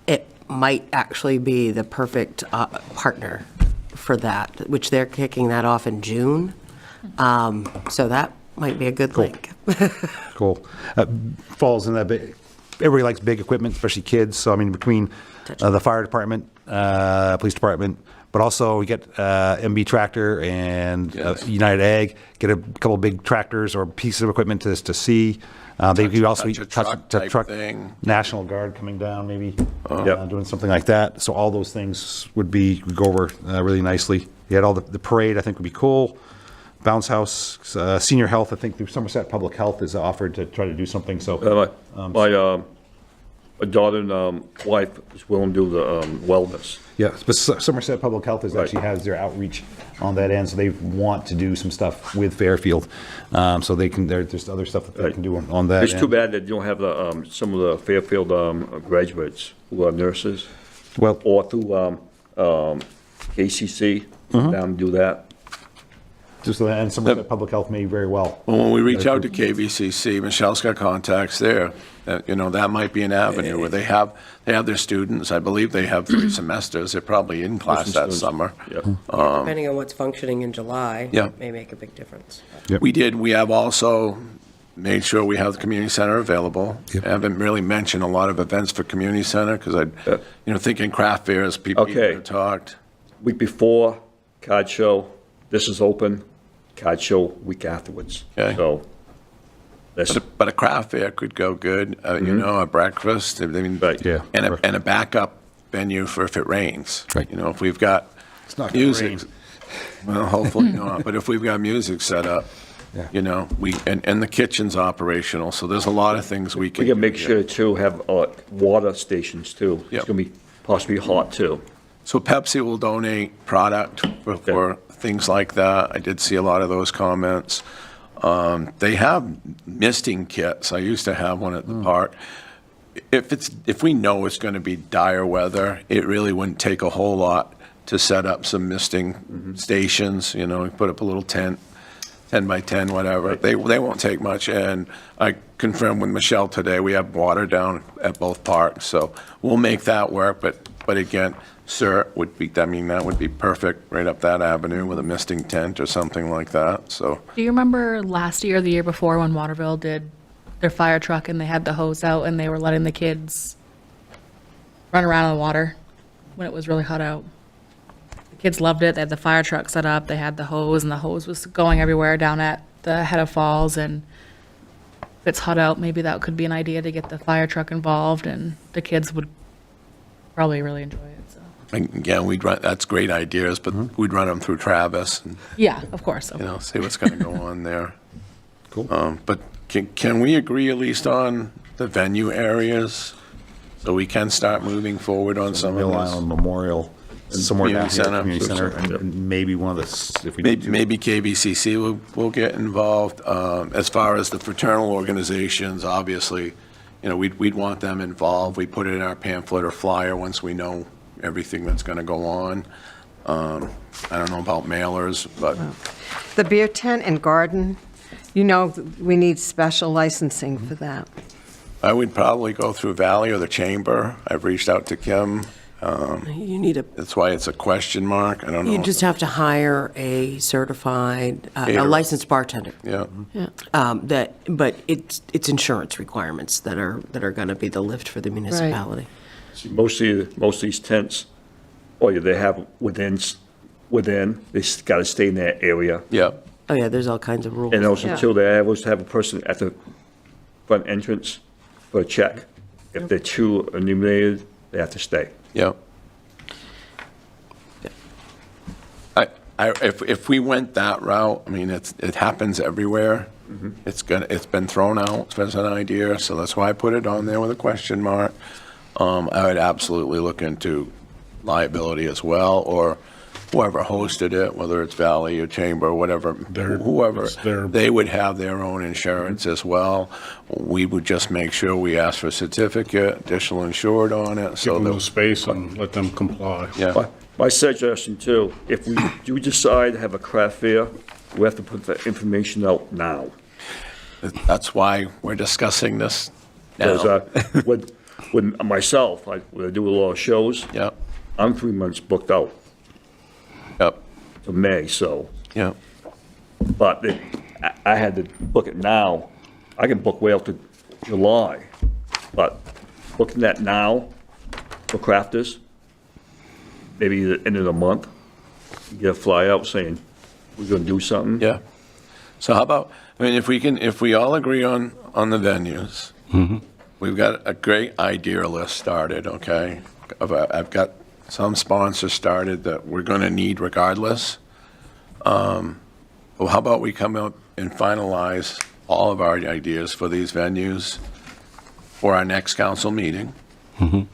Speaker 5: It might actually be the perfect partner for that, which they're kicking that off in June. So that might be a good link.
Speaker 3: Cool. Falls in that big. Everybody likes big equipment, especially kids. So I mean, between the fire department, Police Department, but also we get MB Tractor and
Speaker 2: Yes.
Speaker 3: United Ag, get a couple big tractors or pieces of equipment to see. They could also
Speaker 2: touch a truck type thing.
Speaker 3: National Guard coming down, maybe
Speaker 6: Yep.
Speaker 3: doing something like that. So all those things would go over really nicely. You had all the parade, I think, would be cool. Bounce house, senior health. I think the Somerset Public Health is offered to try to do something. So
Speaker 6: My daughter and wife is willing to do the wellness.
Speaker 3: yeah, but Somerset Public Health
Speaker 6: Right.
Speaker 3: actually has their outreach on that end, so they want to do some stuff with Fairfield. So they can. There's other stuff that they
Speaker 6: Right.
Speaker 3: can do on that.
Speaker 6: It's too
Speaker 3: end.
Speaker 6: bad that you don't have the, some of the Fairfield graduates who are nurses,
Speaker 3: Well,
Speaker 6: or through KCC, down and do that.
Speaker 3: just and Somerset Public Health may very well.
Speaker 2: Well, when we reach out to KVCC, Michelle's got contacts there. That might be an avenue where they have their students. I believe they have 3 semesters. They're probably in class that
Speaker 6: Students.
Speaker 2: summer.
Speaker 6: Yep.
Speaker 5: Depending on what's functioning in July.
Speaker 2: Yeah.
Speaker 5: It may make a big difference.
Speaker 3: Yep.
Speaker 2: We have also made sure we have the community center available.
Speaker 3: Yep.
Speaker 2: I haven't really mentioned a lot of events for community center because thinking craft fairs, people
Speaker 6: Okay.
Speaker 2: have talked.
Speaker 6: Week before, card show, this is open, card show week afterwards.
Speaker 2: Okay.
Speaker 6: So, that's,
Speaker 2: But a craft fair could go good, a breakfast, I mean,
Speaker 6: Right.
Speaker 3: Yeah.
Speaker 2: and a backup venue for if it rains.
Speaker 3: Right.
Speaker 2: If we've got
Speaker 3: not gonna
Speaker 2: music,
Speaker 3: rain.
Speaker 2: well, hopefully not, but if we've got music set up,
Speaker 3: Yeah.
Speaker 2: and the kitchen's operational, so there's a lot of things we can.
Speaker 6: we can
Speaker 2: do
Speaker 6: make
Speaker 2: here.
Speaker 6: sure to have water stations too.
Speaker 2: Yep.
Speaker 6: It's gonna be possibly hot too.
Speaker 2: So Pepsi will donate product for things like that. I did see a lot of those comments. They have misting kits. I used to have one at the park. If we know it's going to be dire weather, it really wouldn't take a whole lot to set up some misting stations. Put up a little tent, 10 by 10, whatever. They won't take much. And I confirmed with Michelle today, we have water down at both parks, so we'll make that work. But again, that would be perfect right up that avenue with a misting tent or something like that. So
Speaker 9: Do you remember last year or the year before when Waterville did their fire truck and they had the hose out and they were letting the kids run around in the water when it was really hot out? The kids loved it. They had the fire truck set up. They had the hose, and the hose was going everywhere down at the head of falls. And if it's hot out, maybe that could be an idea to get the fire truck involved, and the kids would probably really enjoy it. So
Speaker 2: again, that's great ideas, but we'd run them through Travis and,
Speaker 9: yeah, of course.
Speaker 2: see what's going to go on there.
Speaker 3: Cool.
Speaker 2: But can we agree at least on the venue areas so we can start moving forward on some
Speaker 3: Mill
Speaker 2: of this?
Speaker 3: Island Memorial, somewhere down
Speaker 2: Community
Speaker 3: here,
Speaker 2: center.
Speaker 3: community center, and maybe one of the if we need to.
Speaker 2: Maybe KBCC will get involved. As far as the fraternal organizations, obviously, we'd want them involved. We put it in our pamphlet or flyer once we know everything that's going to go on. I don't know about mailers, but
Speaker 7: The beer tent and garden, we need special licensing for that.
Speaker 2: I would probably go through Valley or the Chamber. I've reached out to Kim.
Speaker 5: You need
Speaker 2: That's why it's a question mark. I don't know.
Speaker 5: you just have to hire a certified, a
Speaker 2: Caterer.
Speaker 5: licensed bartender.
Speaker 2: Yeah.
Speaker 5: But it's insurance requirements that are going to be the lift for the municipality.
Speaker 6: See, most of these tents, they have within, they gotta stay in that area.
Speaker 2: Yeah.
Speaker 5: Oh, yeah, there's all kinds of rules.
Speaker 6: And also
Speaker 7: Yeah.
Speaker 6: too, they always have a person at the front entrance for a check. If they're too illuminated, they have to stay.
Speaker 2: Yeah. If we went that route, I mean, it happens everywhere. It's been thrown out as an idea, so that's why I put it on there with a question mark. I would absolutely look into liability as well, or whoever hosted it, whether it's Valley or Chamber or whatever, whoever, they would have their own insurance as well. We would just make sure we ask for a certificate, additional insured on it,
Speaker 8: Give
Speaker 2: so
Speaker 8: them
Speaker 2: that,
Speaker 8: the space and let them comply.
Speaker 2: yeah.
Speaker 6: My suggestion too, if we do decide to have a craft fair, we have to put the information out now.
Speaker 2: That's why we're discussing this
Speaker 6: Because
Speaker 2: now.
Speaker 6: with myself, when I do a lot of shows,
Speaker 2: Yep,
Speaker 6: I'm 3 months booked out
Speaker 2: yep,
Speaker 6: to May, so.
Speaker 2: yep.
Speaker 6: But I had to book it now. I can book way out to July, but booking that now for crafters, maybe the end of the month, get a flyer out saying, we're gonna do something.
Speaker 2: Yeah. So how about, I mean, if we all agree on the venues, we've got a great idea list started, okay? I've got some sponsors started that we're gonna need regardless. Well, how about we come up and finalize all of our ideas for these venues for our next council meeting?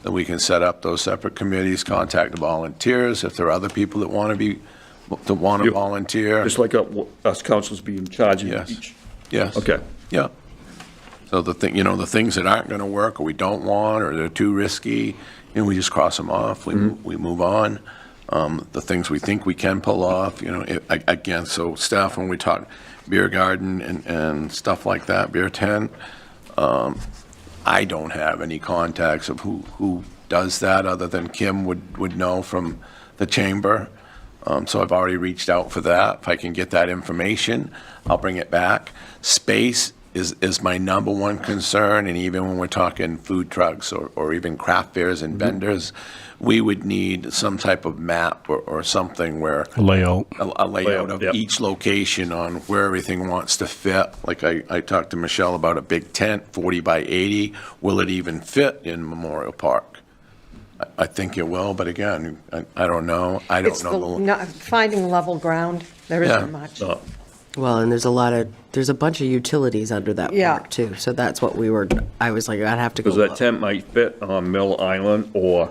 Speaker 2: That we can set up those separate committees, contact the volunteers, if there are other people that want to volunteer.
Speaker 6: Just like us councils be in charge of
Speaker 2: Yes.
Speaker 6: each.
Speaker 2: Yes.
Speaker 6: Okay.
Speaker 2: Yeah. So the things that aren't going to work or we don't want or they're too risky, we just cross them off. We move on. The things we think we can pull off, again, so staff, when we talk beer garden and stuff like that, beer tent, I don't have any contacts of who does that other than Kim would know from the chamber. So I've already reached out for that. If I can get that information, I'll bring it back. Space is my number one concern, and even when we're talking food trucks or even craft fairs and vendors, we would need some type of map or something where
Speaker 8: Layout.
Speaker 2: a layout of
Speaker 6: Yep.
Speaker 2: each location on where everything wants to fit. Like I talked to Michelle about a big tent, 40 by 80. Will it even fit in Memorial Park? I think it will, but again, I don't know. I don't
Speaker 7: It's
Speaker 2: know.
Speaker 7: finding level ground, there
Speaker 2: Yeah.
Speaker 7: isn't much.
Speaker 5: Well, and there's a bunch of utilities under that
Speaker 7: Yeah.
Speaker 5: park too, so that's what I was like, I'd have to go
Speaker 6: Because that
Speaker 5: look.
Speaker 6: tent might fit on Mill Island or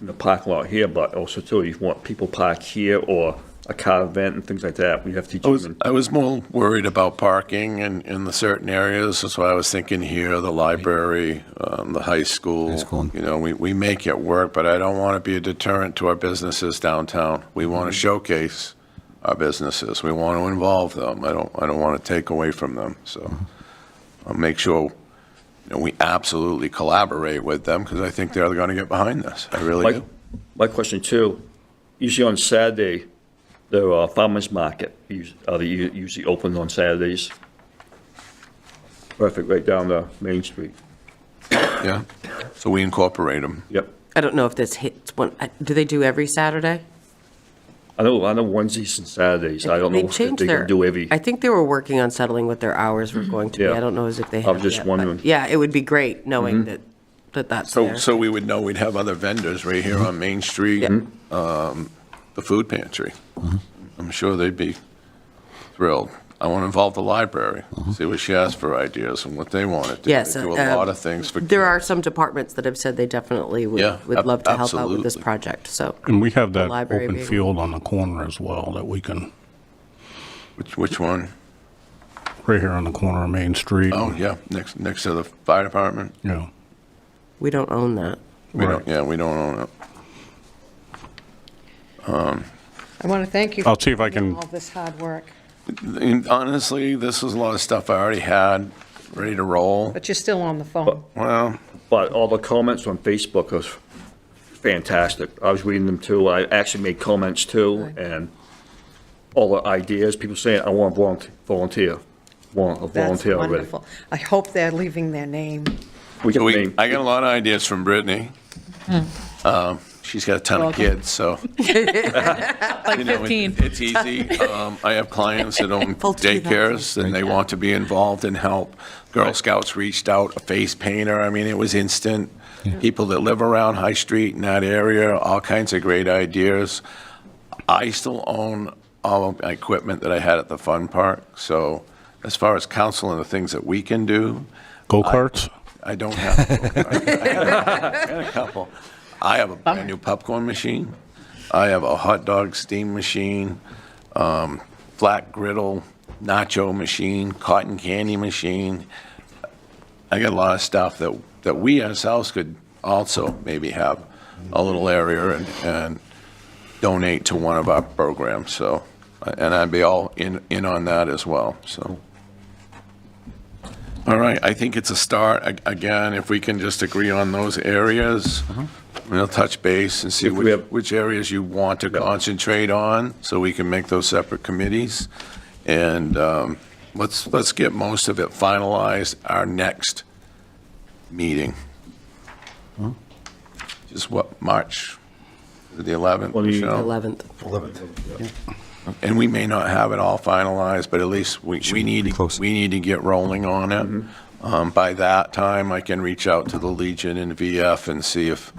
Speaker 6: in the parking lot here, but also too, if you want people park here or a car event and things like that, we have to teach them.
Speaker 2: I was more worried about parking in the certain areas. That's why I was thinking here, the library, the high school.
Speaker 3: High school.
Speaker 2: We make it work, but I don't want to be a deterrent to our businesses downtown. We want to showcase our businesses. We want to involve them. I don't want to take away from them. So I'll make sure we absolutely collaborate with them because I think they're going to get behind this. I really do.
Speaker 6: My question too, usually on Saturday, the farmer's market, are they usually open on Saturdays? Perfect, right down the Main Street.
Speaker 2: Yeah. So we incorporate them.
Speaker 6: Yep.
Speaker 5: I don't know if this hits do they do every Saturday?
Speaker 6: I know Wednesdays and Saturdays. I don't know
Speaker 5: They
Speaker 6: if
Speaker 5: changed
Speaker 6: they
Speaker 5: their.
Speaker 6: can do every,
Speaker 5: I think they were working on settling what their hours were going to be.
Speaker 6: Yeah.
Speaker 5: I don't know as if they
Speaker 6: I
Speaker 5: have
Speaker 6: was just
Speaker 5: yet, but
Speaker 6: wondering.
Speaker 5: Yeah, it would be great knowing that's there.
Speaker 2: So we would know we'd have other vendors right here on Main Street, the food pantry. I'm sure they'd be thrilled. I want to involve the library, see what she has for ideas and what they want to do.
Speaker 5: Yes,
Speaker 2: They do a lot of things for
Speaker 5: There are
Speaker 2: kids.
Speaker 5: some departments that have said they definitely
Speaker 2: Yeah,
Speaker 5: would love to help out with this
Speaker 2: absolutely.
Speaker 5: project, so.
Speaker 8: And we have
Speaker 5: The
Speaker 8: that
Speaker 5: library
Speaker 8: open
Speaker 5: being-
Speaker 8: field on the corner as well that we can,
Speaker 2: Which one?
Speaker 8: right here on the corner of Main Street.
Speaker 2: Oh, yeah, next to the fire department.
Speaker 8: Yeah.
Speaker 5: We don't own that.
Speaker 2: We don't own it.
Speaker 7: I want to thank you
Speaker 8: I'll
Speaker 7: for
Speaker 8: see if I
Speaker 7: doing
Speaker 8: can-
Speaker 7: all this hard work,
Speaker 2: And honestly, this was a lot of stuff I already had ready to roll.
Speaker 7: but you're still on the phone.
Speaker 2: Well,
Speaker 6: but all the comments on Facebook was fantastic. I was reading them too. I actually made comments too, and all the ideas, people saying, I want to volunteer. Want a
Speaker 7: That's
Speaker 6: volunteer already.
Speaker 7: wonderful. I hope they're leaving their name.
Speaker 6: We can name,
Speaker 2: I got a lot of ideas from Brittany. She's got a ton of kids, so.
Speaker 9: Like
Speaker 2: You know,
Speaker 9: 15.
Speaker 2: It's easy. I have clients that own
Speaker 5: Full teeth
Speaker 2: daycares, and they want to be involved and help. Girl Scouts reached out, a face painter, I mean, it was instant. People that live around High Street in that area, all kinds of great ideas. I still own all of my equipment that I had at the fun park, so as far as council and the things that we can do,
Speaker 8: Go-karts?
Speaker 2: I don't have. I had a couple. I have a brand new popcorn machine. I have a hot dog steam machine, flat griddle, nacho machine, cotton candy machine. I got a lot of stuff that we ourselves could also maybe have a little area and donate to one of our programs. So, and I'd be all in on that as well. So. All right, I think it's a start. Again, if we can just agree on those areas, we'll touch base and see
Speaker 6: If we have-
Speaker 2: which areas you want to concentrate on, so we can make those separate committees. And let's get most of it finalized our next meeting. Just what, March? The 11th, Michelle?
Speaker 5: 11th.
Speaker 3: 11th.
Speaker 2: And we may not have it all finalized, but at least we need,
Speaker 3: close.
Speaker 2: we need to get rolling on it. By that time, I can reach out to the Legion and VF and see if,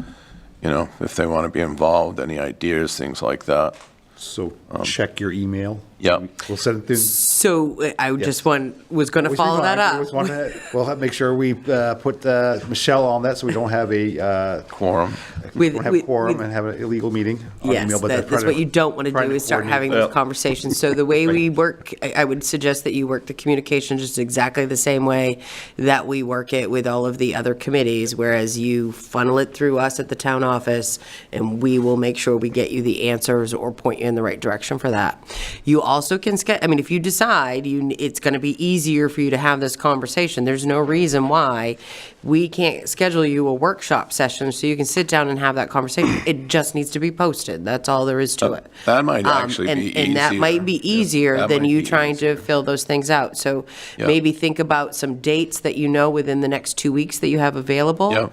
Speaker 2: if they want to be involved, any ideas, things like that.
Speaker 3: So check your email.
Speaker 2: Yep.
Speaker 3: We'll send it through.
Speaker 5: So I just was going to
Speaker 3: Always
Speaker 5: follow that
Speaker 3: remind-
Speaker 5: up.
Speaker 3: always wanna- We'll have, make sure we put Michelle on that so we don't have a,
Speaker 2: Quorum.
Speaker 3: we don't have quorum and have an illegal meeting on
Speaker 5: Yes,
Speaker 3: email. But
Speaker 5: that's
Speaker 3: try to-
Speaker 5: what you don't want to
Speaker 3: try
Speaker 5: do, is start
Speaker 3: coordinate.
Speaker 5: having those conversations. So the way we work, I would suggest that you work the communication just exactly the same way that we work it with all of the other committees, whereas you funnel it through us at the town office, and we will make sure we get you the answers or point you in the right direction for that. You also can if you decide it's going to be easier for you to have this conversation, there's no reason why we can't schedule you a workshop session so you can sit down and have that conversation. It just needs to be posted. That's all there is to it.
Speaker 2: That might actually be
Speaker 5: And that might be easier
Speaker 2: That
Speaker 5: than
Speaker 2: might
Speaker 5: you
Speaker 2: be
Speaker 5: trying
Speaker 2: easier.
Speaker 5: to fill those things out. So
Speaker 2: Yeah.
Speaker 5: maybe think about some dates that you know within the next 2 weeks that you have available.
Speaker 2: Yeah.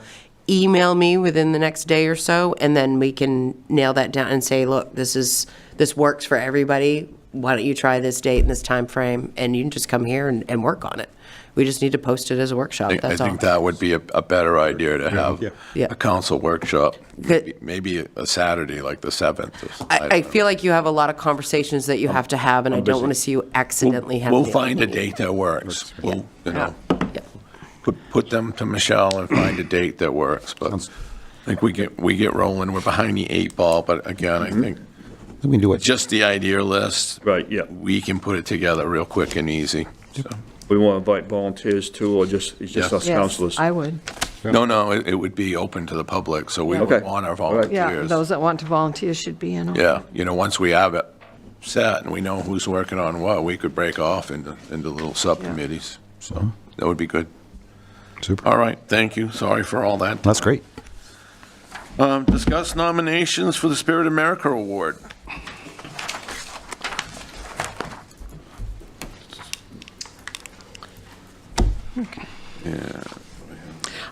Speaker 5: Email me within the next day or so, and then we can nail that down and say, look, this works for everybody. Why don't you try this date and this time frame, and you can just come here and work on it. We just need to post it as a workshop,
Speaker 2: I
Speaker 5: that's all.
Speaker 2: think that would be a better idea to have
Speaker 5: Yeah.
Speaker 2: a council workshop,
Speaker 5: Good.
Speaker 2: maybe a Saturday, like the 7th.
Speaker 5: I feel like you have a lot of conversations that you have to have, and I don't want to see you accidentally have.
Speaker 2: We'll
Speaker 5: the
Speaker 2: find a
Speaker 5: meeting.
Speaker 2: date that works. We'll,
Speaker 5: Yeah.
Speaker 2: put them to Michelle and find a date that works. But I think we get rolling. We're behind the 8 ball, but again, I think
Speaker 3: We can do it.
Speaker 2: just the idea list,
Speaker 6: Right, yeah.
Speaker 2: we can put it together real quick and easy. So.
Speaker 6: We want to invite volunteers too, or it's just
Speaker 2: Yeah.
Speaker 6: us
Speaker 7: Yes,
Speaker 6: councilors?
Speaker 7: I would.
Speaker 2: No, it would be open to the public, so we would
Speaker 6: Okay.
Speaker 2: want our
Speaker 6: All right.
Speaker 7: Yeah,
Speaker 2: volunteers.
Speaker 7: those that want to volunteer should be in on it.
Speaker 2: Yeah, once we have it set and we know who's working on what, we could break off into little subcommittees. So that would be good.
Speaker 3: Super.
Speaker 2: All right, thank you. Sorry for all that.
Speaker 3: That's great.
Speaker 2: Discuss nominations for the Spirit America Award.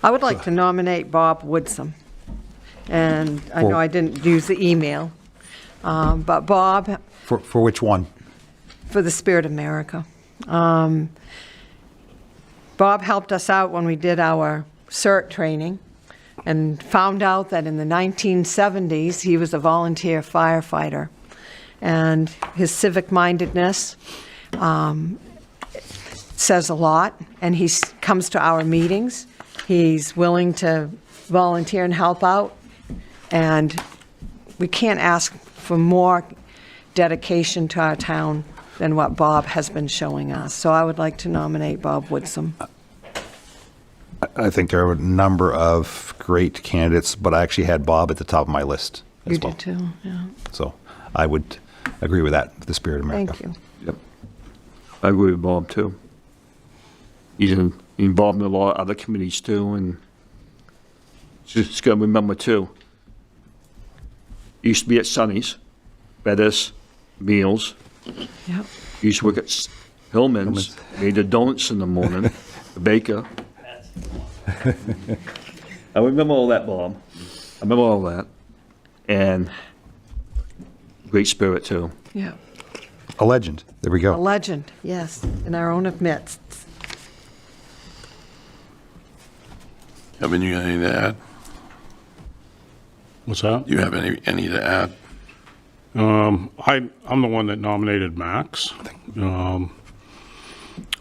Speaker 7: I would like to nominate Bob Woodsum. And I know I didn't use the email, but Bob,
Speaker 3: For which one?
Speaker 7: for the Spirit America. Bob helped us out when we did our CERT training and found out that in the 1970s, he was a volunteer firefighter. And his civic-mindedness says a lot, and he comes to our meetings. He's willing to volunteer and help out, and we can't ask for more dedication to our town than what Bob has been showing us. So I would like to nominate Bob Woodsum.
Speaker 3: I think there are a number of great candidates, but I actually had Bob at the top of my list as
Speaker 7: You
Speaker 3: well.
Speaker 7: did too, yeah.
Speaker 3: So I would agree with that, the Spirit of America.
Speaker 7: Thank you.
Speaker 6: Yep. I agree with Bob too. He's involved in a lot of other committees too, and just got to remember too, he used to be at Sonny's, Bettis, Meals.
Speaker 7: Yep.
Speaker 6: He used to work at Hillman's, made the donuts in the morning, the baker. I remember all that, Bob. I remember all that. And great spirit too.
Speaker 7: Yeah.
Speaker 3: A legend. There we
Speaker 7: A
Speaker 3: go.
Speaker 7: legend, yes, in our own midst.
Speaker 2: Kevin, you got anything to add?
Speaker 8: What's that?
Speaker 2: You have any to add?
Speaker 8: I'm the one that nominated Max. I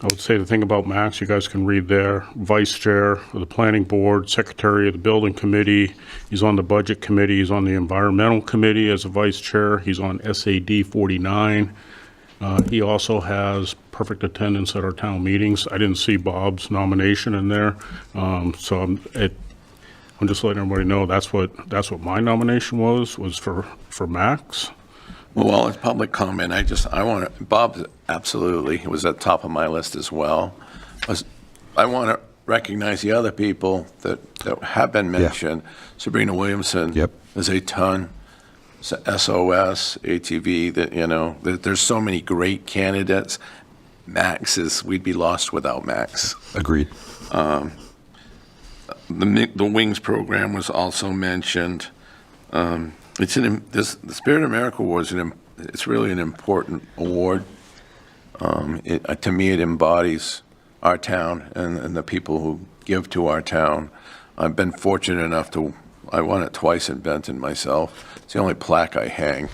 Speaker 8: would say the thing about Max, you guys can read there, vice chair of the planning board, secretary of the building committee. He's on the budget committee. He's on the environmental committee as a vice chair. He's on SAD 49. He also has perfect attendance at our town meetings. I didn't see Bob's nomination in there, so I'm just letting everybody know that's what my nomination was for Max.
Speaker 2: Well, while it's public comment, I want to, Bob absolutely was at the top of my list as well. I want to recognize the other people that have been mentioned. Sabrina Williamson.
Speaker 3: Yep.
Speaker 2: There's a ton. SOS, ATV, there's so many great candidates. We'd be lost without Max.
Speaker 3: Agreed.
Speaker 2: The Wings program was also mentioned. The Spirit of America Award it's really an important award. To me, it embodies our town and the people who give to our town. I've been fortunate enough I won it twice in Benton myself. It's the only plaque I hang.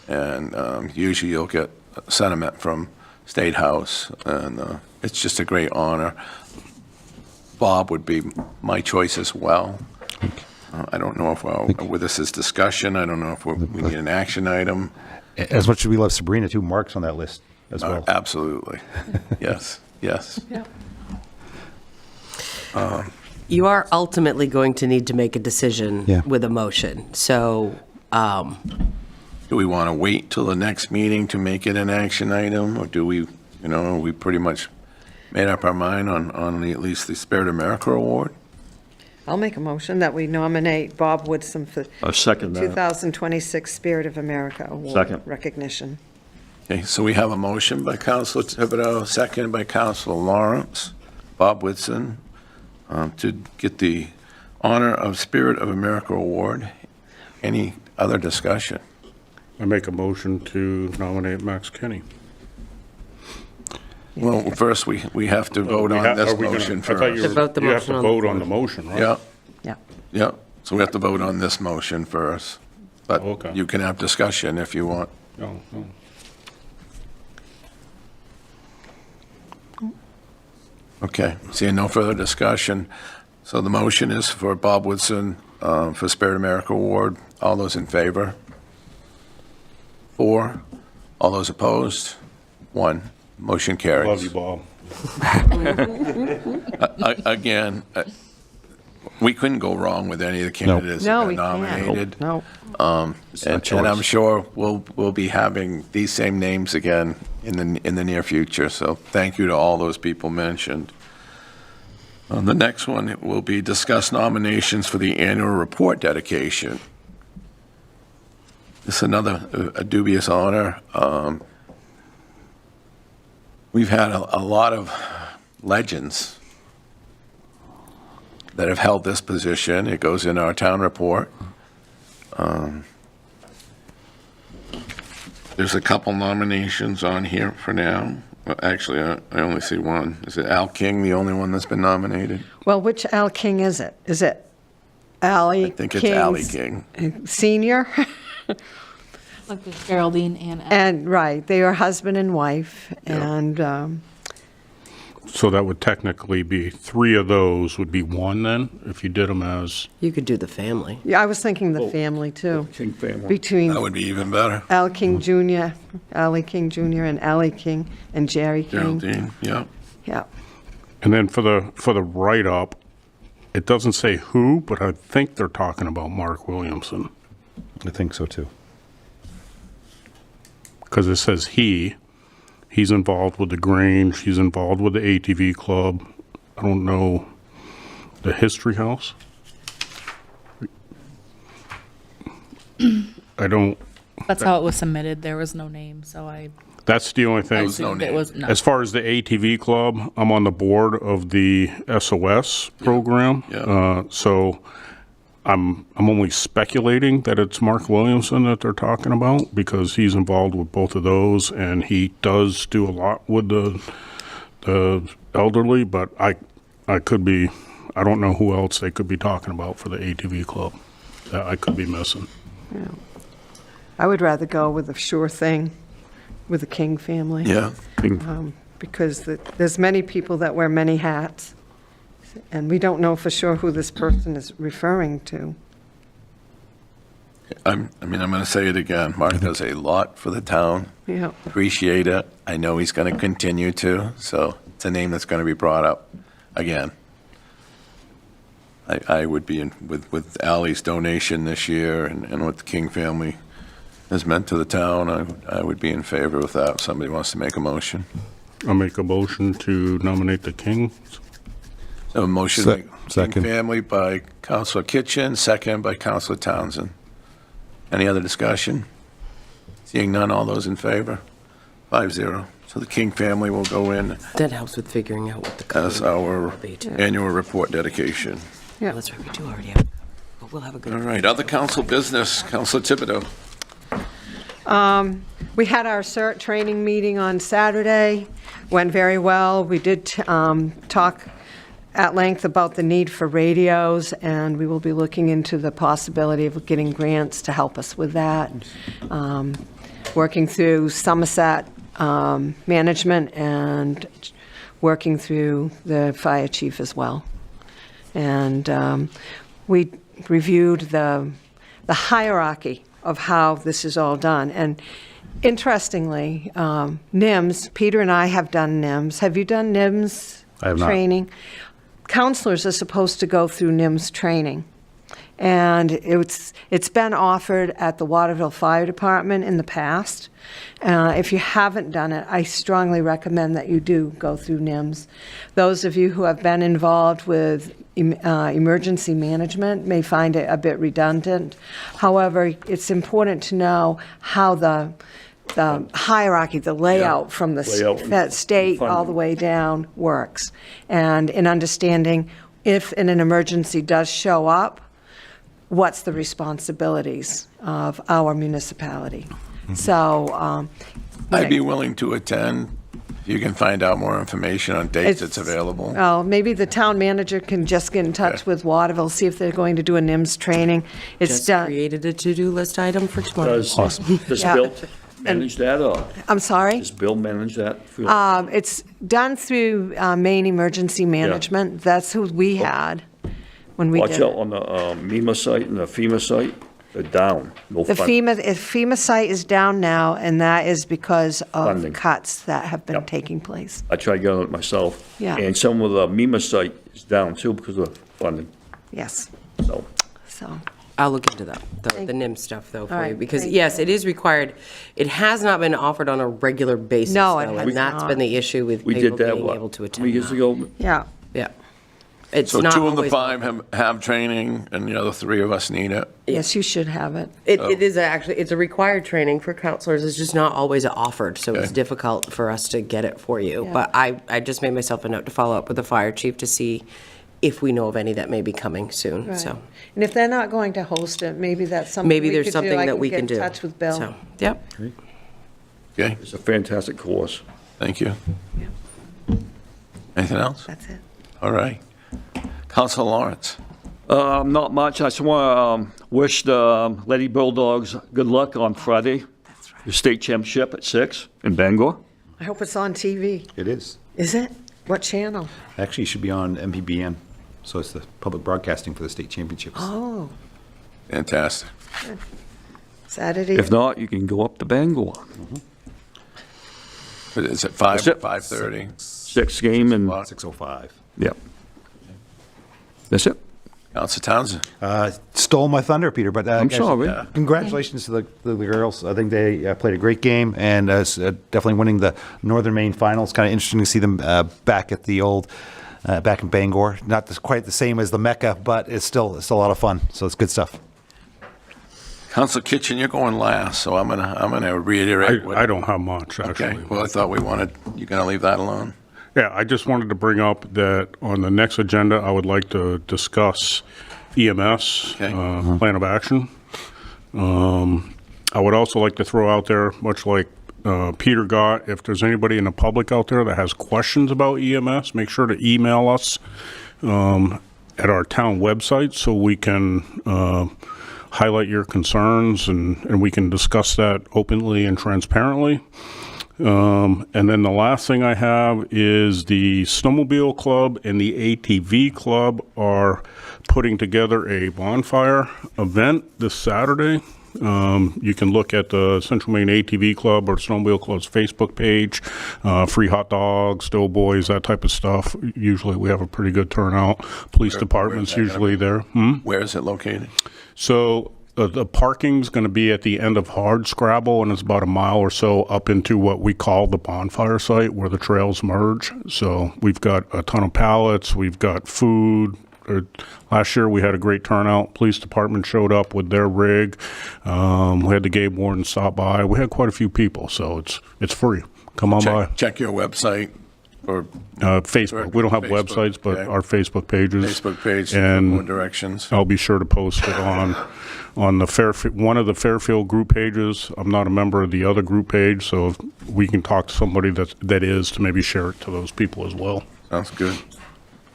Speaker 2: And usually you'll get sentiment from State House, and it's just a great honor. Bob would be my choice as well. I don't know if with this is discussion. I don't know if we need an action item.
Speaker 3: As much as we love Sabrina, too, Mark's on that list as well.
Speaker 2: Absolutely. Yes, yes.
Speaker 5: You are ultimately going to need to make a decision
Speaker 3: Yeah.
Speaker 5: with a motion. So,
Speaker 2: Do we want to wait till the next meeting to make it an action item, or do we, we pretty much made up our mind on at least the Spirit of America Award?
Speaker 7: I'll make a motion that we nominate Bob Woodson for
Speaker 6: I second that.
Speaker 7: 2026 Spirit of America Award
Speaker 6: Second.
Speaker 7: recognition.
Speaker 2: Okay, so we have a motion by Councilor Thibodeau, seconded by Councilor Lawrence, Bob Whitson, to get the honor of Spirit of America Award. Any other discussion?
Speaker 8: I make a motion to nominate Max Kenny.
Speaker 2: Well, first, we have to vote on this motion
Speaker 8: I thought
Speaker 2: first.
Speaker 5: To vote the
Speaker 8: you have
Speaker 5: motion
Speaker 8: to
Speaker 5: on the
Speaker 8: vote on the motion, right?
Speaker 2: Yeah,
Speaker 7: Yeah.
Speaker 2: yeah, so we have to vote on this motion first. But
Speaker 8: Okay.
Speaker 2: you can have discussion if you want.
Speaker 8: No, no.
Speaker 2: Okay, seeing no further discussion. So the motion is for Bob Woodson for Spirit America Award. All those in favor? 4. All those opposed? 1. Motion carries.
Speaker 8: Love you, Bob.
Speaker 2: Again, we couldn't go wrong with any of the candidates
Speaker 7: No,
Speaker 2: that
Speaker 7: we
Speaker 2: got
Speaker 7: can't.
Speaker 2: nominated.
Speaker 7: No.
Speaker 2: And I'm sure we'll be having these same names again in the near future. So thank you to all those people mentioned. The next one it will be discuss nominations for the annual report dedication. This is another a dubious honor. We've had a lot of legends that have held this position. It goes in our town report. There's a couple nominations on here for now. Well, actually, I only see one. Is it Al King, the only one that's been nominated?
Speaker 7: Well, which Al King is it? Is it Allie
Speaker 2: I think it's Allie
Speaker 7: King's
Speaker 2: King.
Speaker 7: Senior?
Speaker 9: Like there's Geraldine and
Speaker 7: And, right, they are husband and wife,
Speaker 2: Yeah.
Speaker 7: and
Speaker 8: So that would technically be 3 of those would be 1 then, if you did them as,
Speaker 5: you could do the family.
Speaker 7: yeah, I was thinking the family, too.
Speaker 6: King family.
Speaker 7: Between
Speaker 2: That would be even better.
Speaker 7: Al King Jr., Allie King Jr., and Allie King, and Jerry King.
Speaker 2: Geraldine, yeah.
Speaker 7: Yeah.
Speaker 8: and then for the write-up, it doesn't say who, but I think they're talking about Mark Williamson,
Speaker 3: I think so, too.
Speaker 8: because it says he's involved with the Grange, he's involved with the ATV Club. I don't know, the History House? I don't,
Speaker 9: that's how it was submitted. There was no name, so I
Speaker 8: that's the only thing.
Speaker 2: was no
Speaker 9: assumed it
Speaker 2: name.
Speaker 9: was, no.
Speaker 8: As far as the ATV Club, I'm on the board of the SOS program.
Speaker 2: Yeah.
Speaker 8: So I'm only speculating that it's Mark Williamson that they're talking about because he's involved with both of those and he does do a lot with the elderly, but I could be, I don't know who else they could be talking about for the ATV Club that I could be missing.
Speaker 7: I would rather go with a sure thing with the King family.
Speaker 2: Yeah.
Speaker 7: Because there's many people that wear many hats, and we don't know for sure who this person is referring to.
Speaker 2: I'm going to say it again. Mark does a lot for the town.
Speaker 7: Yeah.
Speaker 2: Appreciate it. I know he's going to continue to, so it's a name that's going to be brought up again. I would be in, with Ally's donation this year and what the King family has meant to the town, I would be in favor with that if somebody wants to make a motion.
Speaker 8: I'll make a motion to nominate the King.
Speaker 2: So a motion by King
Speaker 3: Second.
Speaker 2: family by Councilor Kitchen, second by Councilor Townsend. Any other discussion? Seeing none, all those in favor? 5-0. So the King family will go in
Speaker 5: That helps with figuring out what the code
Speaker 2: as our
Speaker 5: will be, too.
Speaker 2: annual report dedication.
Speaker 7: Yeah.
Speaker 5: That's right, we do already have. But we'll have a good.
Speaker 2: All right, other council business, Councilor Thibodeau.
Speaker 7: We had our CERT training meeting on Saturday, went very well. We did talk at length about the need for radios, and we will be looking into the possibility of getting grants to help us with that. Working through Somerset management and working through the fire chief as well. And we reviewed the hierarchy of how this is all done. And interestingly, NIMS, Peter and I have done NIMS. Have you done NIMS
Speaker 3: I have not.
Speaker 7: training? Counselors are supposed to go through NIMS training. And it's been offered at the Waterville Fire Department in the past. If you haven't done it, I strongly recommend that you do go through NIMS. Those of you who have been involved with emergency management may find it a bit redundant. However, it's important to know how the hierarchy, the layout from that state all the way down works. And in understanding if an emergency does show up, what's the responsibilities of our municipality. So
Speaker 2: I'd be willing to attend. You can find out more information on dates that's available.
Speaker 7: well, maybe the town manager can just get in touch with Waterville, see if they're going to do a NIMS training. It's
Speaker 5: Just
Speaker 7: done.
Speaker 5: created a to-do list item for tomorrow.
Speaker 6: Does
Speaker 7: Yeah.
Speaker 6: Bill manage that, or
Speaker 7: I'm sorry?
Speaker 6: does Bill manage that?
Speaker 7: It's done through Maine Emergency Management. That's who we had when we
Speaker 6: Watch
Speaker 7: did
Speaker 6: out
Speaker 7: it.
Speaker 6: on the MEMA site and the FEMA site, they're down. No
Speaker 7: The
Speaker 6: fund.
Speaker 7: FEMA site is down now, and that is because of
Speaker 6: Funding.
Speaker 7: cuts that have been
Speaker 6: Yep.
Speaker 7: taking place.
Speaker 6: I tried getting it myself.
Speaker 7: Yeah.
Speaker 6: And some of the MEMA site is down too because of funding,
Speaker 7: Yes,
Speaker 6: so.
Speaker 7: so,
Speaker 5: I'll look into that, the NIM stuff, though, for
Speaker 7: All
Speaker 5: you,
Speaker 7: right,
Speaker 5: because,
Speaker 7: thank
Speaker 5: yes, it is required. It has not been offered on a regular basis,
Speaker 7: No, it
Speaker 5: though,
Speaker 7: has
Speaker 5: and that's
Speaker 7: not.
Speaker 5: been the issue with
Speaker 6: We
Speaker 5: people
Speaker 6: did that,
Speaker 5: being
Speaker 6: what,
Speaker 5: able to
Speaker 6: 3
Speaker 5: attend.
Speaker 6: years
Speaker 5: now.
Speaker 6: ago?
Speaker 7: yeah.
Speaker 5: Yeah. It's
Speaker 2: So
Speaker 5: not
Speaker 2: 2 of the
Speaker 5: always-
Speaker 2: 5 have training, and the other 3 of us need it.
Speaker 7: Yes, you should have it.
Speaker 5: It is actually, it's a required training for counselors, it's just not always offered, so it's
Speaker 2: Okay.
Speaker 5: difficult for us to get it for you.
Speaker 7: Yeah.
Speaker 5: But I just made myself a note to follow up with the fire chief to see if we know of any that may be coming soon,
Speaker 7: Right.
Speaker 5: so.
Speaker 7: And if they're not going to host it, maybe that's something
Speaker 5: Maybe
Speaker 7: we
Speaker 5: there's
Speaker 7: could do.
Speaker 5: something
Speaker 7: I
Speaker 5: that we can do.
Speaker 7: get in touch with Bill.
Speaker 5: So, yep.
Speaker 2: Okay,
Speaker 6: It's a fantastic course.
Speaker 2: thank you. Anything else?
Speaker 7: That's it.
Speaker 2: All right. Councilor Lawrence.
Speaker 6: Not much. I just want to wish the Lady Bulldogs good luck on Friday. The state championship at 6 in Bangor.
Speaker 7: I hope it's on TV.
Speaker 3: It is.
Speaker 7: Is it? What channel?
Speaker 3: Actually, it should be on MPBN. So it's the public broadcasting for the state championships.
Speaker 7: Oh,
Speaker 2: Fantastic.
Speaker 7: Saturday.
Speaker 6: If not, you can go up to Bangor.
Speaker 2: Is it 5,
Speaker 6: That's it.
Speaker 2: 5:30?
Speaker 6: 6 game and,
Speaker 3: 6:05.
Speaker 6: yeah. That's it.
Speaker 2: Councilor Townsend.
Speaker 3: Stole my thunder, Peter, but
Speaker 6: I'm
Speaker 3: guys,
Speaker 6: sorry.
Speaker 3: Congratulations to the girls. I think they played a great game and definitely winning the Northern Maine finals. Kind of interesting to see them back at the old, back in Bangor. Not quite the same as the Mecca, but it's still a lot of fun. So it's good stuff.
Speaker 2: Councilor Kitchen, you're going last, so I'm gonna reiterate.
Speaker 8: I don't have much,
Speaker 2: Okay,
Speaker 8: actually.
Speaker 2: well, I thought you're gonna leave that alone?
Speaker 8: Yeah, I just wanted to bring up that on the next agenda, I would like to discuss EMS,
Speaker 2: Okay.
Speaker 8: plan of action. I would also like to throw out there, much like Peter got, if there's anybody in the public out there that has questions about EMS, make sure to email us at our town website so we can highlight your concerns and we can discuss that openly and transparently. And then the last thing I have is the Snowmobile Club and the ATV Club are putting together a bonfire event this Saturday. You can look at the Central Maine ATV Club or Snowmobile Club's Facebook page, free hot dogs, doughboys, that type of stuff. Usually we have a pretty good turnout. Police department's
Speaker 2: where's that gonna
Speaker 8: usually there.
Speaker 2: Where is it located?
Speaker 8: So the parking's going to be at the end of Hardscrabble, and it's about a mile or so up into what we call the bonfire site where the trails merge. So we've got a ton of pallets, we've got food. Last year we had a great turnout. Police department showed up with their rig. We had the game warden stop by. We had quite a few people, so it's free. Come on by.
Speaker 2: Check your website. Or
Speaker 8: Facebook. We don't have
Speaker 2: Facebook,
Speaker 8: websites, but
Speaker 2: okay.
Speaker 8: our Facebook pages.
Speaker 2: Facebook page for
Speaker 8: And
Speaker 2: more directions?
Speaker 8: I'll be sure to post it on the Fairfield, one of the Fairfield group pages. I'm not a member of the other group page, so if we can talk to somebody that is to maybe share it to those people as well.
Speaker 2: Sounds good.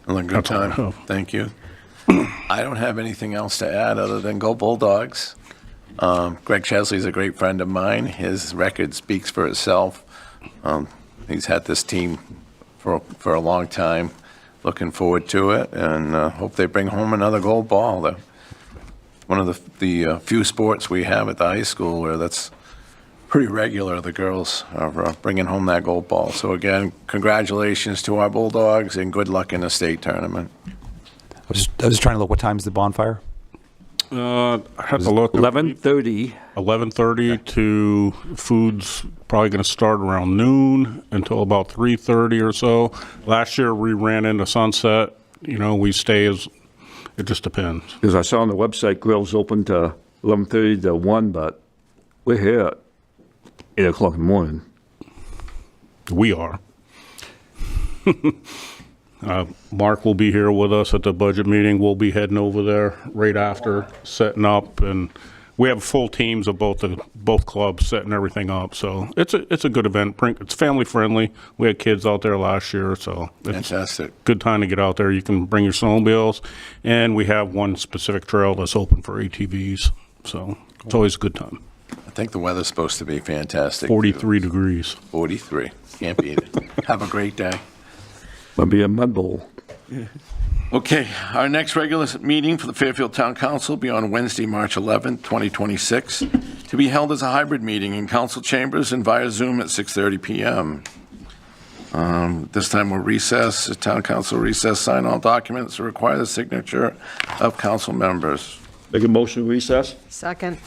Speaker 2: Well, a good
Speaker 8: That's all I
Speaker 2: time.
Speaker 8: have.
Speaker 2: Thank you. I don't have anything else to add other than go Bulldogs. Greg Chesley's a great friend of mine. His record speaks for itself. He's had this team for a long time. Looking forward to it, and hope they bring home another gold ball. One of the few sports we have at the high school where that's pretty regular. The girls are bringing home that gold ball. So again, congratulations to our Bulldogs, and good luck in the state tournament.
Speaker 3: I was just trying to look, what time's the bonfire?
Speaker 8: I had to look.
Speaker 6: 11:30.
Speaker 8: 11:30 to food's probably going to start around noon until about 3:30 or so. Last year we ran into sunset. We stay as, it just depends.
Speaker 6: Because I saw on the website grills open to 11:30 to 1, but we're here at 8 o'clock in the morning.
Speaker 8: We are. Mark will be here with us at the budget meeting. We'll be heading over there right after, setting up, and we have full teams of both clubs setting everything up. So it's a good event. It's family friendly. We had kids out there last year, so it's
Speaker 2: Fantastic.
Speaker 8: a good time to get out there. You can bring your snowmobiles, and we have one specific trail that's open for ATVs. So it's always a good time.
Speaker 2: I think the weather's supposed to be fantastic.
Speaker 8: 43 degrees.
Speaker 2: 43. Can't beat it. Have a great day.
Speaker 6: Might be a mud bowl.
Speaker 2: Okay, our next regular meeting for the Fairfield Town Council will be on Wednesday, March 11th, 2026, to be held as a hybrid meeting in council chambers and via Zoom at 6:30 PM. This time we'll recess, the Town Council recess, sign all documents that require the signature of council members.
Speaker 6: Make a motion to recess?
Speaker 7: Second.